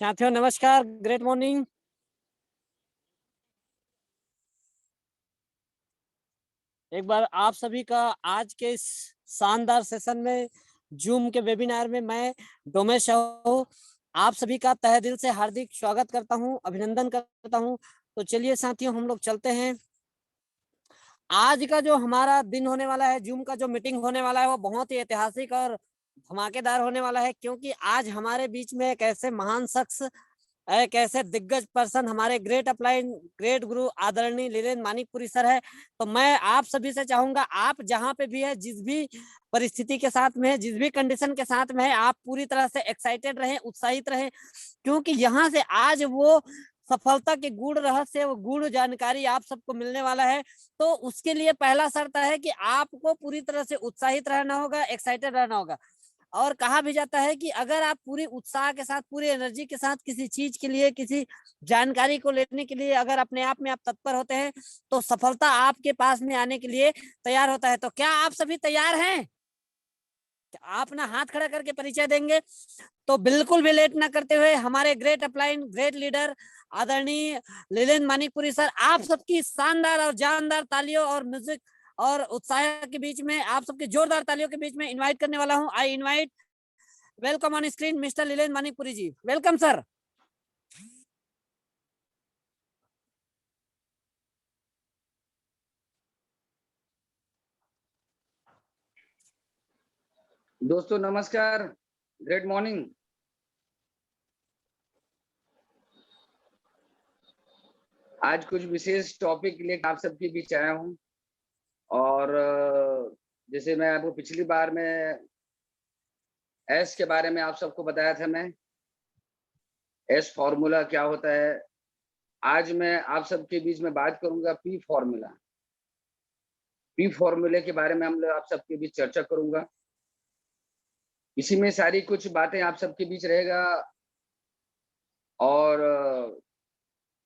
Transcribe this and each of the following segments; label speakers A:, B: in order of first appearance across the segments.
A: साथियों नमस्कार, great morning. एक बार आप सभी का आज के इस शानदार सेशन में, जूम के वेबिनार में मैं डोमेश साहू आप सभी का तहे दिल से हार्दिक स्वागत करता हूं, अभिनंदन करता हूं। तो चलिए साथियों, हम लोग चलते हैं। आज का जो हमारा दिन होने वाला है, जूम का जो मीटिंग होने वाला है, वो बहुत ही ऐतिहासिक और धमाकेदार होने वाला है, क्योंकि आज हमारे बीच में एक ऐसे महान शख्स, एक ऐसे दिग्गज पर्सन, हमारे ग्रेट अपलाइन, ग्रेट गुरु आदरणीय लीलेन्द्र मानिकपुरी सर है। तो मैं आप सभी से चाहूंगा, आप जहां पे भी है, जिस भी परिस्थिति के साथ में है, जिस भी कंडीशन के साथ में है, आप पूरी तरह से एक्साइटेड रहें, उत्साहित रहें, क्योंकि यहाँ से आज वो सफलता के गूढ़ रहस्य, वो गूढ़ जानकारी आप सबको मिलने वाला है। तो उसके लिए पहला शर्त है कि आपको पूरी तरह से उत्साहित रहना होगा, एक्साइटेड रहना होगा। और कहा भी जाता है कि अगर आप पूरी उत्साह के साथ, पूरी एनर्जी के साथ किसी चीज के लिए, किसी जानकारी को लेने के लिए अगर अपने आप में आप तत्पर होते हैं, तो सफलता आपके पास में आने के लिए तैयार होता है। तो क्या आप सभी तैयार हैं? आप ना हाथ खड़ा करके परिचय देंगे। तो बिल्कुल भी लेट ना करते हुए हमारे ग्रेट अपलाइन, ग्रेट लीडर आदरणीय लीलेन्द्र मानिकपुरी सर, आप सबकी शानदार और जानदार तालियों और म्यूजिक और उत्साह के बीच में, आप सबके जोरदार तालियों के बीच में इनवाइट करने वाला हूं। I invite, welcome on screen mister Leelendra Manikpuri ji. Welcome sir.
B: दोस्तों नमस्कार, ग्रेट मॉर्निंग। आज कुछ विशेष टॉपिक लेकर आप सबके बीच आया हूं। और जैसे मैं आपको पिछली बार में एस के बारे में आप सबको बताया था, मैं एस फॉर्मूला क्या होता है। आज मैं आप सबके बीच में बात करूंगा पी फॉर्मूला। पी फॉर्मूले के बारे में हम लोग आप सबके बीच चर्चा करूंगा। इसी में सारी कुछ बातें आप सबके बीच रहेगा। और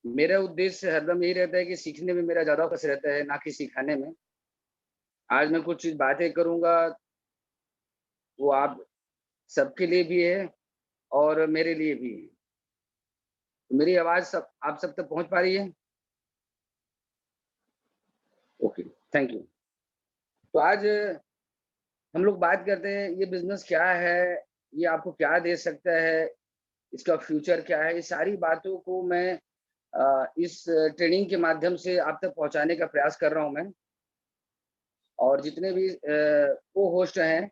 B: मेरा उद्देश्य हरदम यही रहता है कि सीखने में मेरा ज्यादा फोकस रहता है, ना कि सिखाने में। आज मैं कुछ बातें करूंगा, वो आप सबके लिए भी है और मेरे लिए भी है। तो मेरी आवाज सब आप सब तक पहुंच पा रही है? Okay, thank you. तो आज हम लोग बात करते हैं, ये बिजनेस क्या है, ये आपको क्या दे सकता है, इसका फ्यूचर क्या है। ये सारी बातों को मैं इस ट्रेनिंग के माध्यम से आप तक पहुंचाने का प्रयास कर रहा हूं मैं। और जितने भी को होस्ट हैं,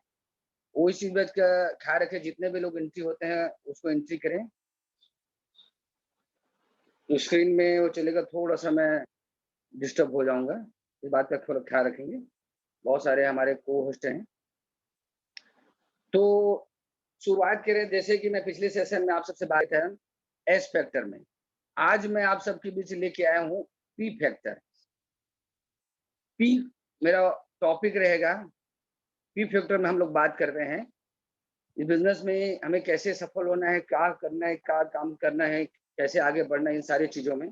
B: वो इस बात का ख्याल रखें, जितने भी लोग एंट्री होते हैं उसको एंट्री करें। तो स्क्रीन में वो चलेगा, थोड़ा सा मैं डिस्टर्ब हो जाऊंगा, इस बात का थोड़ा ख्याल रखेंगे। बहुत सारे हमारे को होस्ट हैं। तो शुरुआत करें, जैसे कि मैं पिछले सेशन में आप सबसे बात कर एस फैक्टर में। आज मैं आप सबके बीच लेके आया हूँ पी फैक्टर। पी मेरा टॉपिक रहेगा। पी फैक्टर में हम लोग बात करते हैं इस बिजनेस में हमें कैसे सफल होना है, क्या करना है, क्या काम करना है, कैसे आगे बढ़ना है। इन सारी चीजों में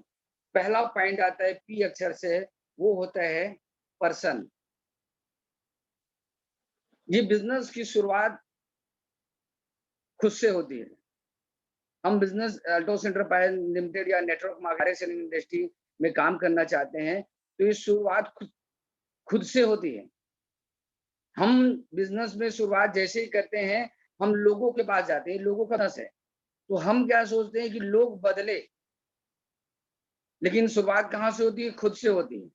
B: पहला पॉइंट आता है पी अक्षर से, वो होता है पर्सन। ये बिजनेस की शुरुआत खुद से होती है। हम बिजनेस अल्टोस एंटरप्राइज लिमिटेड या नेटवर्क मार्केटिंग इंडस्ट्री में काम करना चाहते हैं, तो ये शुरुआत खुद से होती है। हम बिजनेस में शुरुआत जैसे ही करते हैं, हम लोगों के पास जाते हैं, लोगों का रस है, तो हम क्या सोचते हैं कि लोग बदले, लेकिन शुरुआत कहाँ से होती है? खुद से होती है।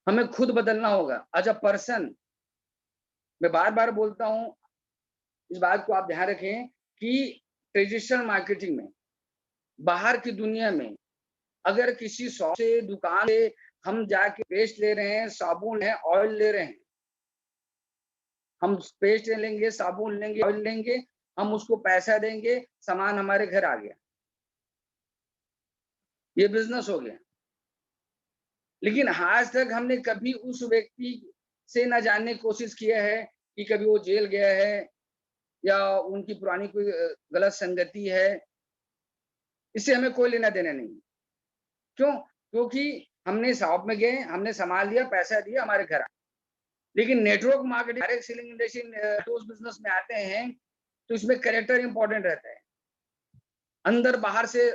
B: हमें खुद बदलना होगा एज अ पर्सन। मैं बार बार बोलता हूँ, इस बात को आप ध्यान रखें कि ट्रेडिशनल मार्केटिंग में, बाहर की दुनिया में, अगर किसी शॉप से, दुकान से हम जाके पेस्ट ले रहे हैं, साबुन है, ऑयल ले रहे हैं, हम पेस्ट लेंगे, साबुन लेंगे, ऑयल लेंगे, हम उसको पैसा देंगे, सामान हमारे घर आ गया, ये बिजनेस हो गया। लेकिन आज तक हमने कभी उस व्यक्ति से न जानने की कोशिश किया है कि कभी वो जेल गया है या उनकी पुरानी कोई गलत संगति है। इससे हमें कोई लेना देना नहीं। क्यों? क्योंकि हमने शॉप में गए, हमने सामान लिया, पैसा दिया, हमारे घर आ। लेकिन network marketing, direct selling industry, उस बिजनेस में आते हैं, तो इसमें कैरेक्टर इंपॉर्टेंट रहता है। अंदर बाहर से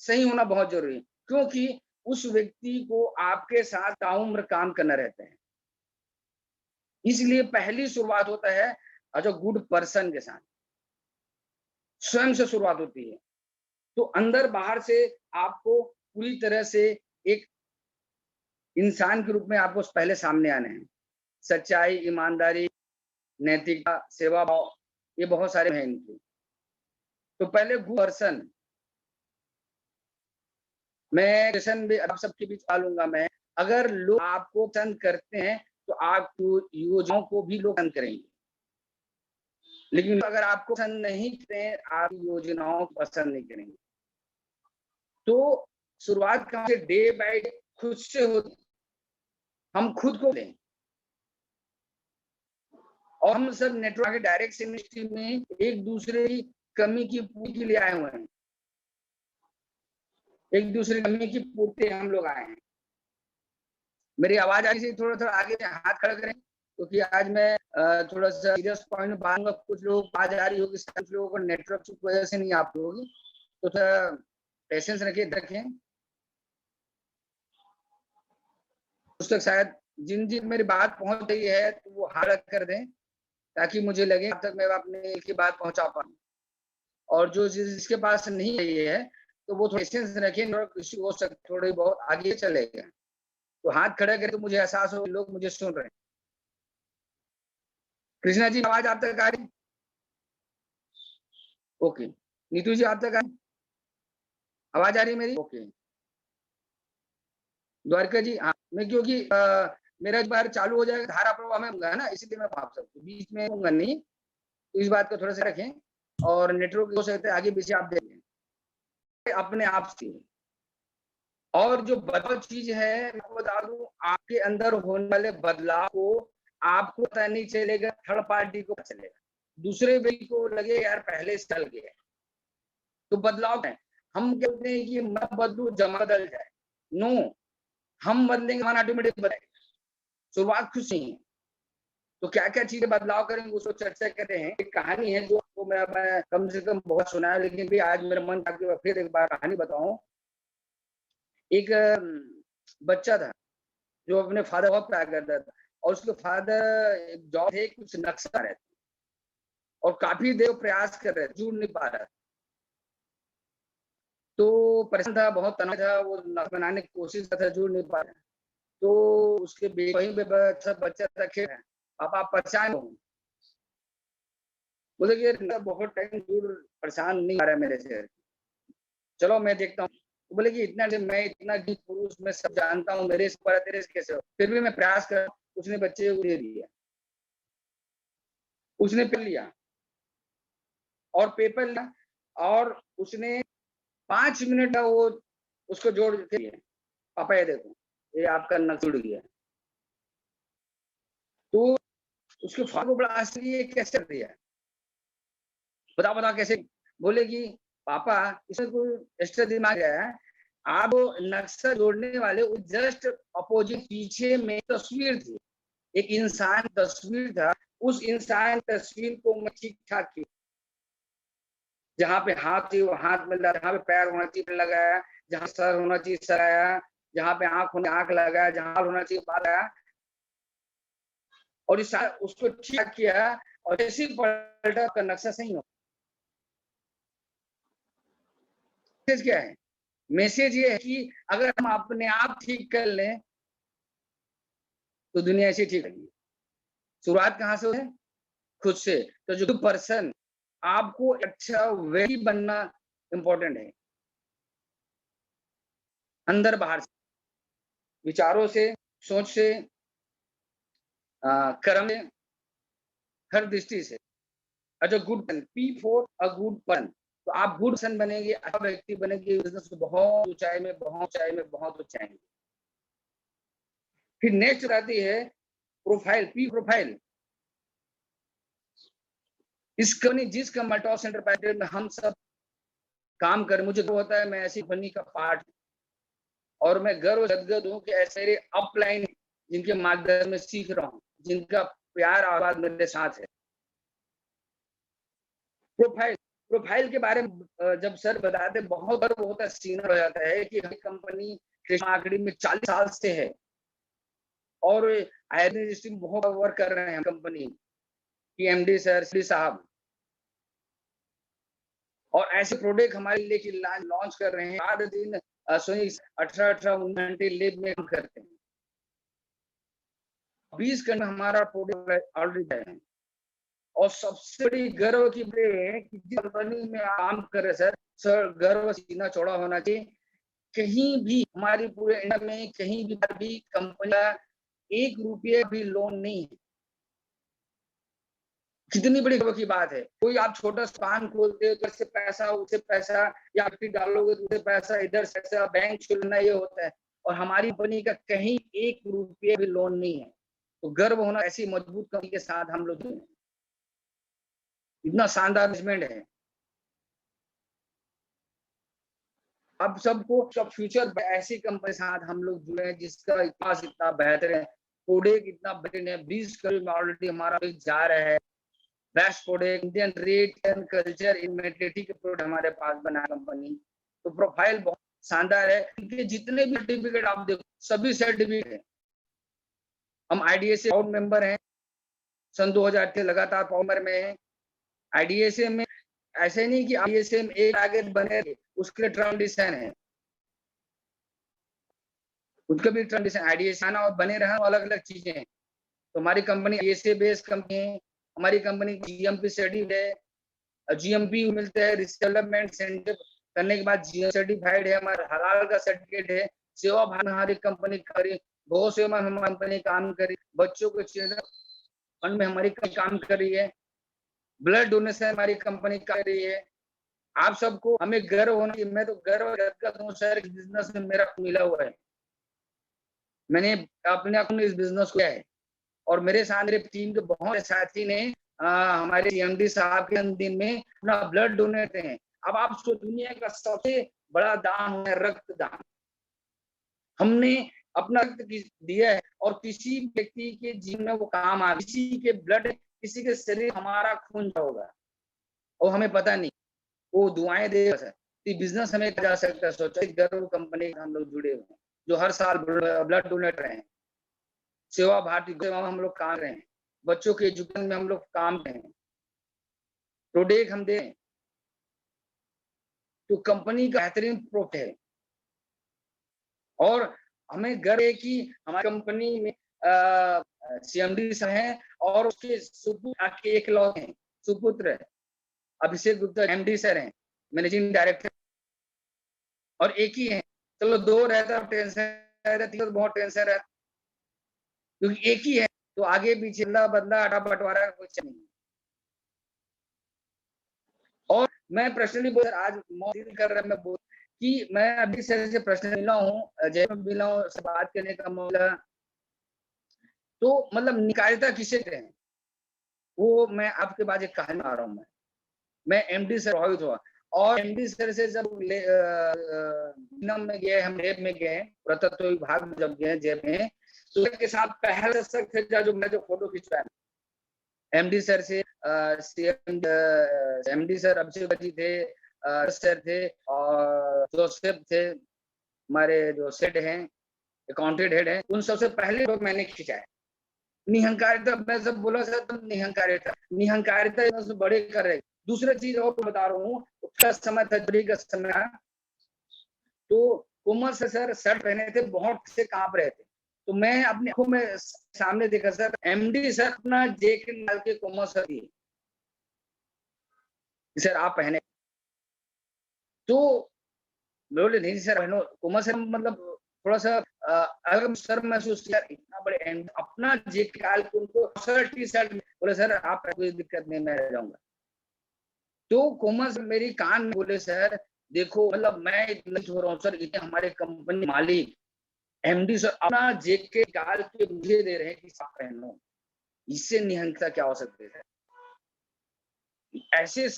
B: सही होना बहुत जरूरी है, क्योंकि उस व्यक्ति को आपके साथ ताउम्र काम करना रहता है। इसलिए पहली शुरुआत होता है एज अ गुड पर्सन के साथ, स्वयं से शुरुआत होती है। तो अंदर बाहर से आपको पूरी तरह से एक इंसान के रूप में आपको पहले सामने आना है। सच्चाई, ईमानदारी, नैतिकता, सेवा भाव, ये बहुत सारे हैं इनके। तो पहले गुड पर्सन, मैं सेशन भी आप सबके बीच डालूंगा। मैं अगर लोग आपको पसंद करते हैं तो आप योजनाओं को भी लोग पसंद करेंगे, लेकिन अगर आपको पसंद नहीं करते हैं, आप योजनाओं को पसंद नहीं करेंगे। तो शुरुआत कहाँ से? डे बाय डे खुद से होती। हम खुद को लें, और हम सब नेटवर्क डायरेक्ट इंडस्ट्री में एक दूसरे की कमी की पूर्ति के लिए आए हुए हैं। एक दूसरे की कमी की पूर्ति हम लोग आए हैं। मेरी आवाज आ रही है? थोड़ा थोड़ा आगे हाथ खड़ा करें, क्योंकि आज मैं थोड़ा सा सीरियस पॉइंट में बात करूंगा। कुछ लोग आवाज आ रही होगी, कुछ लोगों को नेटवर्क की वजह से नहीं आ पाई होगी, तो थोड़ा पेशेंस रखें। उस तक शायद जिन जिन मेरी बात पहुंच रही है तो वो हाथ कर दें, ताकि मुझे लगे अब तक मैं अपने की बात पहुंचा पाऊं। और जो जिसके पास नहीं है तो वो पेशेंस रखें, इश्यू हो सकता थोड़ी बहुत आगे चलेगा। तो हाथ खड़ा करके तो मुझे एहसास हो लोग मुझे सुन रहे हैं। कृष्णा जी, आवाज आप तक आ रही? ओके। नीतू जी, आप तक आ रही? आवाज आ रही मेरी? ओके। द्वारका जी, हाँ, मैं क्योंकि मेरा एक बार चालू हो जाएगा धारा प्रवाह में होगा ना, इसलिए मैं आप सबको बीच में होऊंगा नहीं, तो इस बात को थोड़ा सा रखें। और नेटवर्क हो सकता है आगे पीछे आप देखें अपने आप से। और जो बदलाव चीज है, मैं बता दूं, आपके अंदर होने वाले बदलाव को आपको पता नहीं चलेगा, थर्ड पार्टी को पता चलेगा। दूसरे व्यक्ति को लगे यार पहले से चल गया। तो बदलाव है, हम कहते हैं कि मैं बदलू जमा बदल जाए। नो, हम बदलेंगे, हमारा ऑटोमेटिक बदलेगा। शुरुआत खुद से ही है। तो क्या क्या चीजें बदलाव करेंगे उसको चर्चा करते हैं। एक कहानी है जो आपको मैं कम से कम बहुत सुना है, लेकिन भी आज मेरा मन था कि फिर एक बार कहानी बताऊं। एक बच्चा था जो अपने फादर बहुत प्यार करता था, और उसके फादर जॉब थे, कुछ नक्शा रहते और काफी देर प्रयास कर रहे, जुड़ नहीं पा रहा। तो परेशान था, बहुत तनाव था, वो नक्शा बनाने की कोशिश कर रहा था, जुड़ नहीं पा रहा। तो उसके वहीं पे बच्चा था, खेल रहा है, पापा आप परेशान हो? बोले कि बहुत टाइम दूर, परेशान नहीं आ रहा है मेरे से, चलो मैं देखता हूँ। तो बोले कि इतना मैं इतना पुरुष मैं सब जानता हूँ, मेरे से पढ़ा तेरे से कैसे हो? फिर भी मैं प्रयास कर। उसने बच्चे को दे दिया, उसने पेपर लिया और पेपर लिया, और उसने 5 मिनट वो उसको जोड़ के दिया, पापा ये देखो ये आपका नक्शा जुड़ गया। तो उसके फादर को बड़ा आश्चर्य, ये कैसे कर दिया? बताओ कैसे? बोले कि पापा इसमें कोई एक्स्ट्रा दिमाग है, आप नक्शा जोड़ने वाले जस्ट अपोजिट पीछे में तस्वीर थी, एक इंसान तस्वीर था, उस इंसान तस्वीर को मैं ठीक ठाक की, जहाँ पे हाथ थी वो हाथ में लगाया, जहाँ पे पैर होना चाहिए लगाया, जहाँ सर होना चाहिए सर आया, जहाँ पे आंख होना आंख लगाया, जहाँ बाल होना चाहिए बाल आया, और इस उसको ठीक किया, और जैसे पलटा का नक्शा सही हो। मैसेज क्या है? मैसेज ये है कि अगर हम अपने आप ठीक कर लें तो दुनिया ऐसी ठीक रहेगी। शुरुआत कहाँ से है? खुद से। तो जो पर्सन, आपको अच्छा वही बनना इंपॉर्टेंट है, अंदर बाहर से, विचारों से, सोच से, कर्म से, हर दृष्टि से। अच्छा good P for a good person, तो आप गुड पर्सन बनेंगे, अच्छा व्यक्ति बनेंगे, बिजनेस को बहुत ऊंचाई में बहुत ऊंचाई में। फिर नेक्स्ट आती है प्रोफाइल, पी प्रोफाइल। इस कंपनी जिस कंपनी सेंटर पैकेज में हम सब काम करें, मुझे तो होता है मैं ऐसी कंपनी का पार्ट, और मैं गर्व गदगद हूँ कि ऐसे मेरे अपलाइन जिनके मार्गदर्शन में सीख रहा हूँ, जिनका प्यार आवाज मेरे साथ है। प्रोफाइल प्रोफाइल के बारे में जब सर बताते बहुत गर्व होता है, सीनियर हो जाता है कि हमारी कंपनी कृष्णा मार्केटिंग में 40 साल से है और आयरन इंडस्ट्री में बहुत वर्क कर रहे हैं कंपनी की एमडी सर श्री साहब, और ऐसे प्रोडक्ट हमारे लेके लॉन्च कर रहे हैं। 8 दिन 18 घंटे लैब में काम करते हैं, 20 घंटे हमारा प्रोडक्ट ऑलरेडी है। और सबसे बड़ी गर्व की बात है कि जिस कंपनी में आप काम कर रहे हैं सर गर्व सीना चौड़ा होना चाहिए। कहीं भी हमारी पूरे इंडिया में कहीं भी कंपनी का 1 रुपया भी लोन नहीं है। कितनी बड़ी गर्व की बात है। कोई आप छोटा दुकान खोलते हो तो इससे पैसा उससे पैसा, या फिर डालोगे तो उससे पैसा, इधर से पैसा, बैंक चुनना, ये होता है। और हमारी कंपनी का कहीं 1 रुपया भी लोन नहीं है। तो गर्व होना, ऐसी मजबूत कंपनी के साथ हम लोग इतना शानदार मैनेजमेंट है। अब सब फ्यूचर ऐसी कंपनी के साथ हम लोग जुड़े हैं जिसका इतिहास इतना बेहतर है, प्रोडक्ट इतना बेहतर है। 20 करोड़ में ऑलरेडी हमारा जा रहा है। Best product, Indian rate and culture in mentality के प्रोडक्ट हमारे पास बना कंपनी। तो प्रोफाइल बहुत शानदार है। इनके जितने भी सर्टिफिकेट आप देखो सभी सर्टिफिकेट है। हम आईडीएसए बोर्ड मेंबर हैं, सन 2008 से लगातार पावर में है। आईडीएसए में ऐसे नहीं कि आईडीएसए में एक आगे बने, उसके ट्रांजिशन है, उसके भी ट्रांजिशन आईडीएसए आना और बने रहना अलग अलग चीजें हैं। तो हमारी कंपनी आईडीएसए बेस्ड कंपनी है। हमारी कंपनी जीएमपी सर्टिफाइड है, जीएमपी मिलता है, रिस्क डेवलपमेंट सेंटर करने के बाद जीएम सर्टिफाइड है, हमारा हलाल का सर्टिफिकेट है। सेवा भाव में हमारी कंपनी करी, गौ सेवा में हमारी कंपनी काम करी, बच्चों के चिल्ड्रन फंड में हमारी काम कर रही है, ब्लड डोनेशन हमारी कंपनी कर रही है। आप सबको हमें गर्व होना चाहिए। मैं तो गर्व करता हूँ सर, बिजनेस में मेरा मिला हुआ है, मैंने अपने इस बिजनेस को किया है। और मेरे साथ मेरे टीम के बहुत साथी ने हमारे सीएमडी साहब के जन्मदिन में अपना ब्लड डोनेट हैं। अब आप दुनिया का सबसे बड़ा दान है रक्तदान। हमने अपना रक्त दिया है और किसी व्यक्ति के जीवन में वो काम आ, किसी के ब्लड, किसी के शरीर हमारा खून होगा और हमें पता नहीं, वो दुआएं देगा सर। बिजनेस हमें जा सकता है। सोचो गर्व कंपनी हम लोग जुड़े हुए हैं जो हर साल ब्लड डोनेट रहे हैं। सेवा भारती सेवा में हम लोग काम रहे हैं, बच्चों के एजुकेशन में हम लोग काम रहे हैं, प्रोडक्ट हम दे। तो कंपनी का बेहतरीन प्रोडक्ट है और हमें गर्व है कि हमारी कंपनी में सीएमडी सर हैं और उसके सुपुत्र एक लौते हैं, सुपुत्र अभिषेक गुप्ता एमडी सर हैं, मैनेजिंग डायरेक्टर, और एक ही है। चलो 2 रहता टेंशन रहता, 3 बहुत टेंशन रहता, क्योंकि एक ही है तो आगे पीछे बदला आटा बंटवारा कुछ नहीं। और मैं पर्सनली बोल आज मौजूद कर रहा मैं बोल कि मैं अभी से प्रश्न मिला हूँ, जब मिला हूँ से बात करने का मौका, तो मतलब निकायता किसे कहें वो मैं आपके पास एक कहानी आ रहा हूँ। मैं एमडी से प्रभावित हुआ और एमडी सर से जब में गए, हम लैब में गए, पुरातत्व विभाग में जब गए जैब में, तो के साथ पहले जो मैं जो फोटो खिंचवाया एमडी सर से, एमडी सर अभिषेक जी थे, सर थे और जोसेफ थे, हमारे जो सेट हैं अकाउंटेंट हेड हैं, उन सबसे पहले लोग मैंने खिंचाया। निहंकारिता, मैं सब बोला सर तुम निहंकारिता बड़े कर रहे। दूसरा चीज और बता रहा हूँ, उसका समय था का समय, तो कोमल से सर शर्ट पहने थे, बहुत से कांप रहे थे, तो मैं अपनी आंखों में सामने देखा सर एमडी सर अपना जैकेट डाल के कोमल सर दिए, सर आप पहने, तो बोले नहीं सर पहनो। कोमल सर मतलब थोड़ा सा अलग सर महसूस किया, इतना बड़े अपना जैकेट डाल के उनको शर्ट टी शर्ट, बोले सर आप कोई दिक्कत नहीं, मैं रह जाऊंगा। तो कोमल सर मेरी कान में बोले सर देखो, मतलब मैं इतना हो रहा हूँ सर, इतने हमारे कंपनी मालिक एमडी सर अपना जैकेट डाल के मुझे दे रहे हैं कि आप पहनो, इससे निहंगता क्या हो सकती है। ऐसे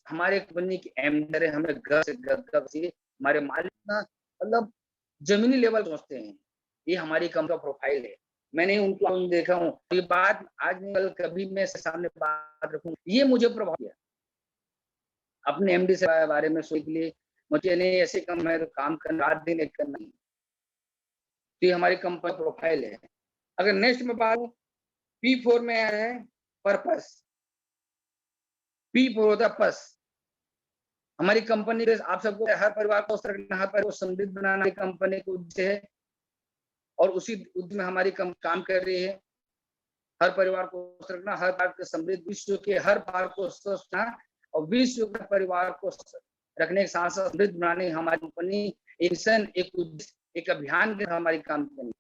B: हमारे कंपनी की एमडी है, हमें घर से हमारे मालिक ना मतलब जमीनी लेवल सोचते हैं। ये हमारी कंपनी का प्रोफाइल है। मैंने उनको देखा हूँ, ये बात आज कल कभी मैं सामने बात रखूं, ये मुझे प्रभाव किया। अपने एमडी से बारे में सोचने के लिए मुझे नहीं ऐसे काम है तो काम करना, रात दिन एक करना। तो ये हमारी कंपनी प्रोफाइल है। अगर नेक्स्ट में बात P4 में है पर्पस। P4 होता है पस। हमारी कंपनी आप सबको हर परिवार को हर परिवार को समृद्ध बनाना कंपनी का उद्देश्य है और उसी उद्देश्य में हमारी काम कर रही है। हर परिवार को रखना, हर परिवार के समृद्ध, विश्व के हर परिवार को स्वस्थ रखना और विश्व के परिवार को रखने के साथ साथ समृद्ध बनाने हमारी कंपनी एक अभियान के हमारी काम करनी।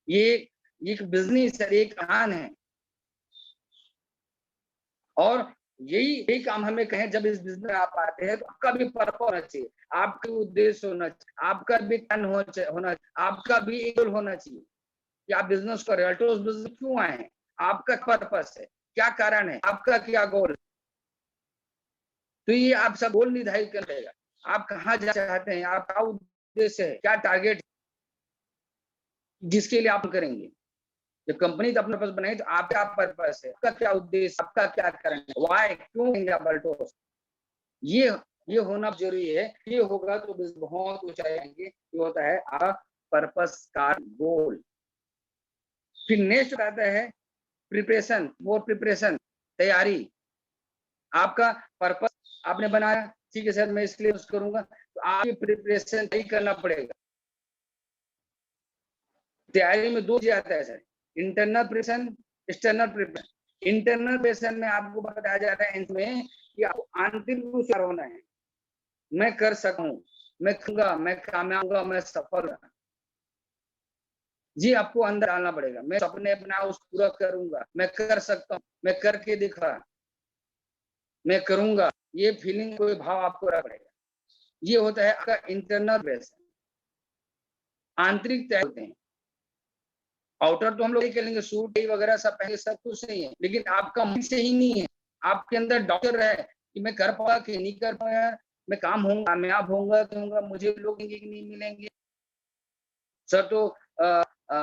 B: ये एक बिजनेस है, एक अभियान है और यही काम हमें कहें। जब इस बिजनेस में आप आते हैं तो आपका भी पर्पस होना चाहिए, आपका उद्देश्य होना चाहिए, आपका भी टन होना चाहिए, आपका भी एक गोल होना चाहिए कि आप बिजनेस कर रहे हो। तो उस बिजनेस क्यों आए हैं, आपका पर्पस है, क्या कारण है, आपका क्या गोल। तो ये आप सब गोल निर्धारित कर लेगा, आप कहाँ जा चाहते हैं, आपका उद्देश्य है, क्या टारगेट जिसके लिए आप करेंगे। जब कंपनी तो अपना पर्पस बनाई तो आपका पर्पस है, आपका क्या उद्देश्य, आपका क्या कारण है, व्हाई, क्यों आप अल्टोस, ये होना जरूरी है। ये होगा तो बहुत ऊंचाई आएंगे। ये होता है आपका पर्पस का गोल। फिर नेक्स्ट आता है प्रिपरेशन, मोर प्रिपरेशन, तैयारी। आपका पर्पस आपने बनाया, ठीक है सर मैं इसके लिए यूज करूंगा, तो आपकी प्रिपरेशन ही करना पड़ेगा। तैयारी में दो चीज आता है sir, internal preparation, external preparation. Internal preparation में आपको बताया जा रहा है इसमें कि आपको आंतरिक रूप से होना है, मैं कर सकूं, मैं करूंगा, मैं कामयाब होगा, मैं सफल होगा, जी आपको अंदर डालना पड़ेगा। मैं सपने अपना उस पूरा करूंगा, मैं कर सकता हूँ, मैं करके दिखा, मैं करूंगा, ये फीलिंग कोई भाव आपको रखना पड़ेगा। ये होता है आपका इंटरनल प्रेशर। आंतरिक तय होते हैं, आउटर तो हम लोग कर लेंगे, सूट वगैरह सब पहले सब कुछ सही है, लेकिन आपका मन से ही नहीं है। आपके अंदर डॉक्टर है कि मैं कर पाऊंगा कि नहीं कर पाऊंगा, मैं काम होऊंगा, कामयाब होऊंगा, मुझे लोग मिलेंगे कि नहीं मिलेंगे। सर तो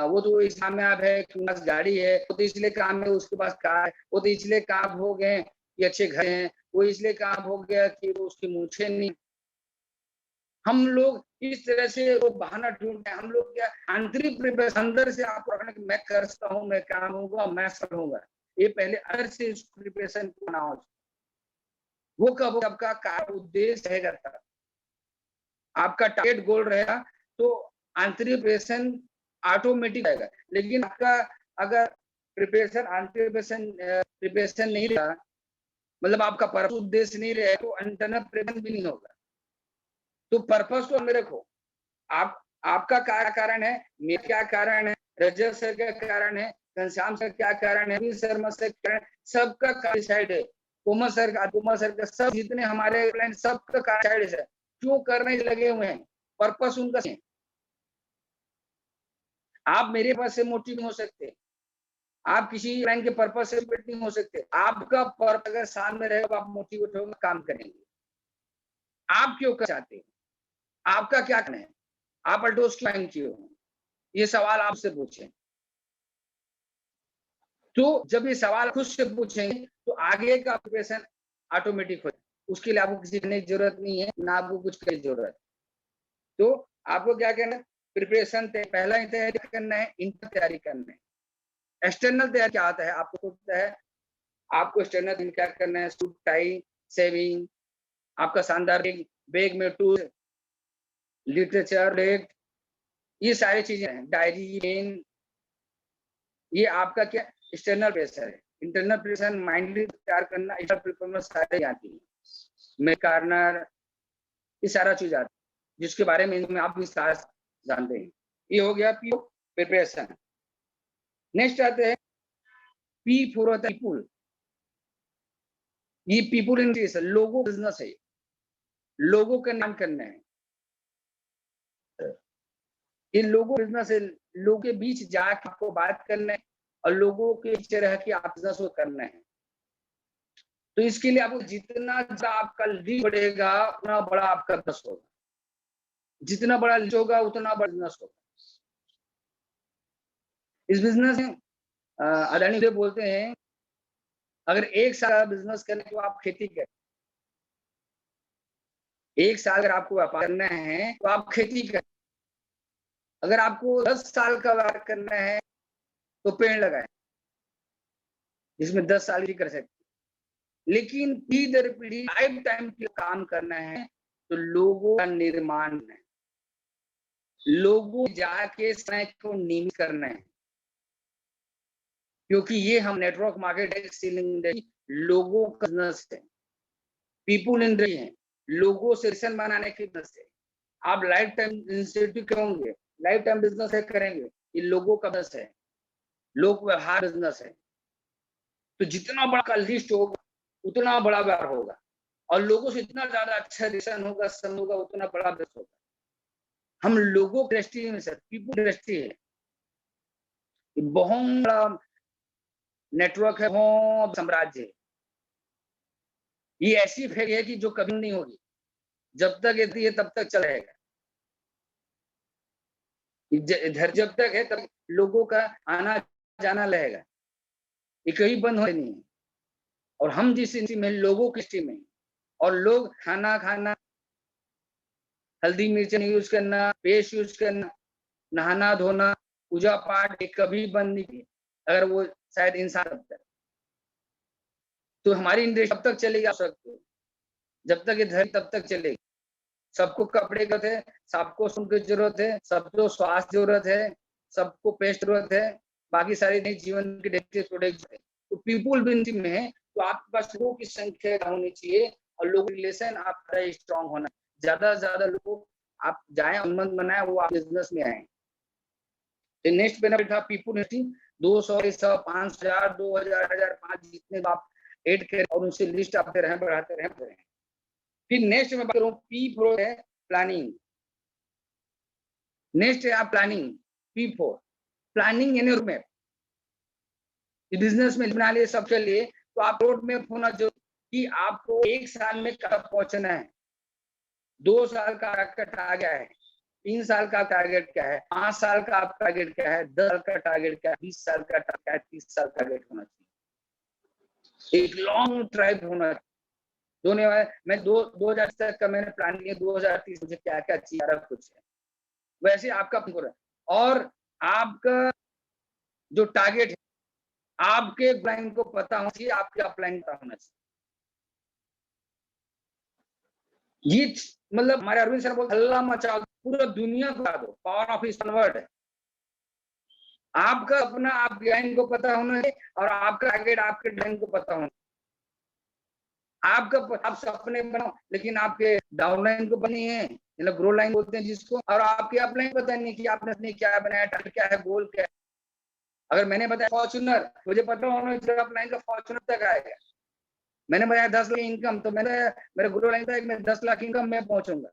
B: वो तो इस कामयाब है कि पास गाड़ी है, वो तो इसलिए काम है, उसके पास कार है, वो तो इसलिए काम हो गए कि अच्छे घर हैं, वो इसलिए काम हो गया कि वो उसकी मूछें नहीं। हम लोग इस तरह से वो बहाना ढूंढते हैं। हम लोग क्या आंतरिक प्रिपरेशन अंदर से आप रखना कि मैं कर सकता हूँ, मैं काम होगा, मैं सफल होगा, ये पहले अंदर से इस प्रिपरेशन को बनाओ। वो कब आपका कार्य उद्देश्य रहेगा, तब आपका टारगेट गोल रहेगा तो आंतरिक प्रिपरेशन ऑटोमेटिक आएगा। लेकिन आपका अगर प्रिपरेशन आंतरिक प्रिपरेशन नहीं रहा, मतलब आपका पर्पस उद्देश्य नहीं रहे तो इंटरनल प्रिपरेशन भी नहीं होगा। तो पर्पस को अंदर रखो, आपका क्या कारण है, मेरा क्या कारण है, रजत सर का कारण है, घनश्याम सर क्या कारण है, शर्मा सर कारण, सबका डिसाइड है। कुमार सर का सब जितने हमारे प्लान सबका कारण है, क्यों करने लगे हुए हैं, पर्पस उनका है। आप मेरे पास से मोटिव नहीं हो सकते, आप किसी प्लान के पर्पस से मोटिवेट नहीं हो सकते। आपका पर्पस अगर सामने रहेगा आप मोटिवेट होंगे, काम करेंगे। आप क्यों कर चाहते हैं, आपका क्या करना है, आप अल्टोस क्यों किए हो, ये सवाल आपसे पूछें। तो जब ये सवाल खुद से पूछेंगे तो आगे का प्रिपरेशन ऑटोमेटिक हो जाए। उसके लिए आपको किसी करने की जरूरत नहीं है, ना आपको कुछ करने की जरूरत। तो आपको क्या करना है, प्रिपरेशन पहला ही तैयारी करना है, इंटर तैयारी करना है। एक्सटर्नल तैयारी क्या आता है, आपको पता है, आपको एक्सटर्नल क्या करना है, सूट टाई सेविंग, आपका शानदार बैग में टूल, लिटरेचर, ये सारी चीजें हैं, डायरी, पेन, ये आपका क्या एक्सटर्नल प्रेशर है। इंटरनल प्रेशर माइंडली तैयार करना, इंटरनल प्रिपरेशन सारी आती है, मैं कार्नर, ये सारा चीज आती है जिसके बारे में आप विस्तार जानते हैं। ये हो गया पी प्रिपरेशन। नेक्स्ट आते हैं पी फॉर होता है पीपुल। ये पीपुल इंडस्ट्री है, लोगों बिजनेस है, लोगों का नाम करना है। ये लोगों बिजनेस है, लोगों के बीच जाकर आपको बात करना है और लोगों के बीच रह के आप बिजनेस को करना है। तो इसके लिए आपको जितना आपका लीड बढ़ेगा उतना बड़ा आपका बिजनेस होगा, जितना बड़ा लीड होगा उतना बड़ा बिजनेस होगा। इस बिजनेस में अदानी बोलते हैं अगर एक साल बिजनेस करने को आप खेती करें, 1 साल अगर आपको व्यापार करना है तो आप खेती करें, अगर आपको 10 साल का व्यापार करना है तो पेड़ लगाएं, जिसमें 10 साल भी कर सकते। लेकिन पीढ़ी दर पीढ़ी लाइफ टाइम के काम करना है तो लोगों का निर्माण है, लोगों जाके समय को नियमित करना है, क्योंकि ये हम नेटवर्क मार्केट है, सेलिंग इंडस्ट्री लोगों का बिजनेस है, पीपुल इंडस्ट्री है, लोगों से रिलेशन बनाने की बिजनेस है। आप लाइफ टाइम इंस्टीट्यूट करोगे, लाइफ टाइम बिजनेस है करेंगे, ये लोगों का बिजनेस है, लोक व्यवहार बिजनेस है। तो जितना बड़ा का लिस्ट होगा उतना बड़ा व्यापार होगा, और लोगों से इतना ज्यादा अच्छा रिलेशन होगा, संबंध होगा, उतना बड़ा बिजनेस होगा। हम लोगों की दृष्टि में सर पीपुल दृष्टि है, बहुत बड़ा नेटवर्क है, बहुत साम्राज्य है। ये ऐसी फैक्ट्री है कि जो कभी नहीं होगी, जब तक ये तब तक चलेगा। इधर जब तक है तब लोगों का आना जाना रहेगा, ये कहीं बंद होने नहीं है। और हम जिस स्थिति में लोगों की स्थिति में, और लोग खाना खाना, हल्दी मिर्च यूज करना, पेस्ट यूज करना, नहाना धोना, पूजा पाठ ये कभी बंद नहीं किया, अगर वो शायद इंसान तब तक। तो हमारी इंडस्ट्री तब तक चलेगी जब तक ये धरती तब तक चलेगी। सबको कपड़े की जरूरत है, सबको सुन की जरूरत है, सबको स्वास्थ्य जरूरत है, सबको पेस्ट जरूरत है, बाकी सारी नहीं जीवन की प्रोडक्ट है। तो पीपुल बिजनेस में है तो आपके पास लोगों की संख्या होनी चाहिए, और लोग रिलेशन आपका स्ट्रॉन्ग होना, ज्यादा से ज्यादा लोग आप जाए उन्मंत बनाए, वो आप बिजनेस में आए। तो नेक्स्ट बेनिफिट था पीपुल 200 5,000 2,000 1,005 जितने आप ऐड करें और उनसे लिस्ट आप रहे बढ़ाते रहे। फिर नेक्स्ट में बात करूं, P4 है प्लानिंग। नेक्स्ट है आप प्लानिंग, P4 प्लानिंग यानी रोड मैप। बिजनेस में बना लिए सबके लिए, तो आप रोड मैप होना जो कि आपको 1 साल में कब पहुंचना है, 2 साल का आपका टारगेट है, 3 साल का टारगेट क्या है, 5 साल का आपका टारगेट क्या है, 10 साल का टारगेट क्या है, 20 साल का टारगेट क्या है, 30 साल का टारगेट होना चाहिए। एक लॉन्ग ड्राइव होना चाहिए। दोनों मैं 2000 तक का मैंने प्लान किया, 2030 मुझे क्या क्या चाहिए, सारा कुछ है वैसे आपका पूरा। और आपका जो टारगेट है आपके क्लाइंट को पता होना चाहिए, आपके अपलाइन पता होना चाहिए। ये मतलब हमारे अरविंद सर बोलते हल्ला मचा दो, पूरा दुनिया को बता दो, पावर ऑफ कन्वर्ट है। आपका अपना आप क्लाइंट को पता होना चाहिए, और आपका टारगेट आपके क्लाइंट को पता होना। आपका आप सपने बनाओ, लेकिन आपके डाउनलाइन को बनी है, मतलब ग्रो लाइन बोलते हैं जिसको, और आपके अपलाइन पता नहीं कि आपने क्या बनाया, टारगेट क्या है, गोल क्या है। अगर मैंने बताया फॉर्च्यूनर, मुझे पता होना चाहिए अपलाइन का फॉर्च्यूनर तक आएगा। मैंने बताया 10 लाख इनकम, तो मेरे ग्रो लाइन था मैं 10 लाख इनकम में पहुंचूंगा।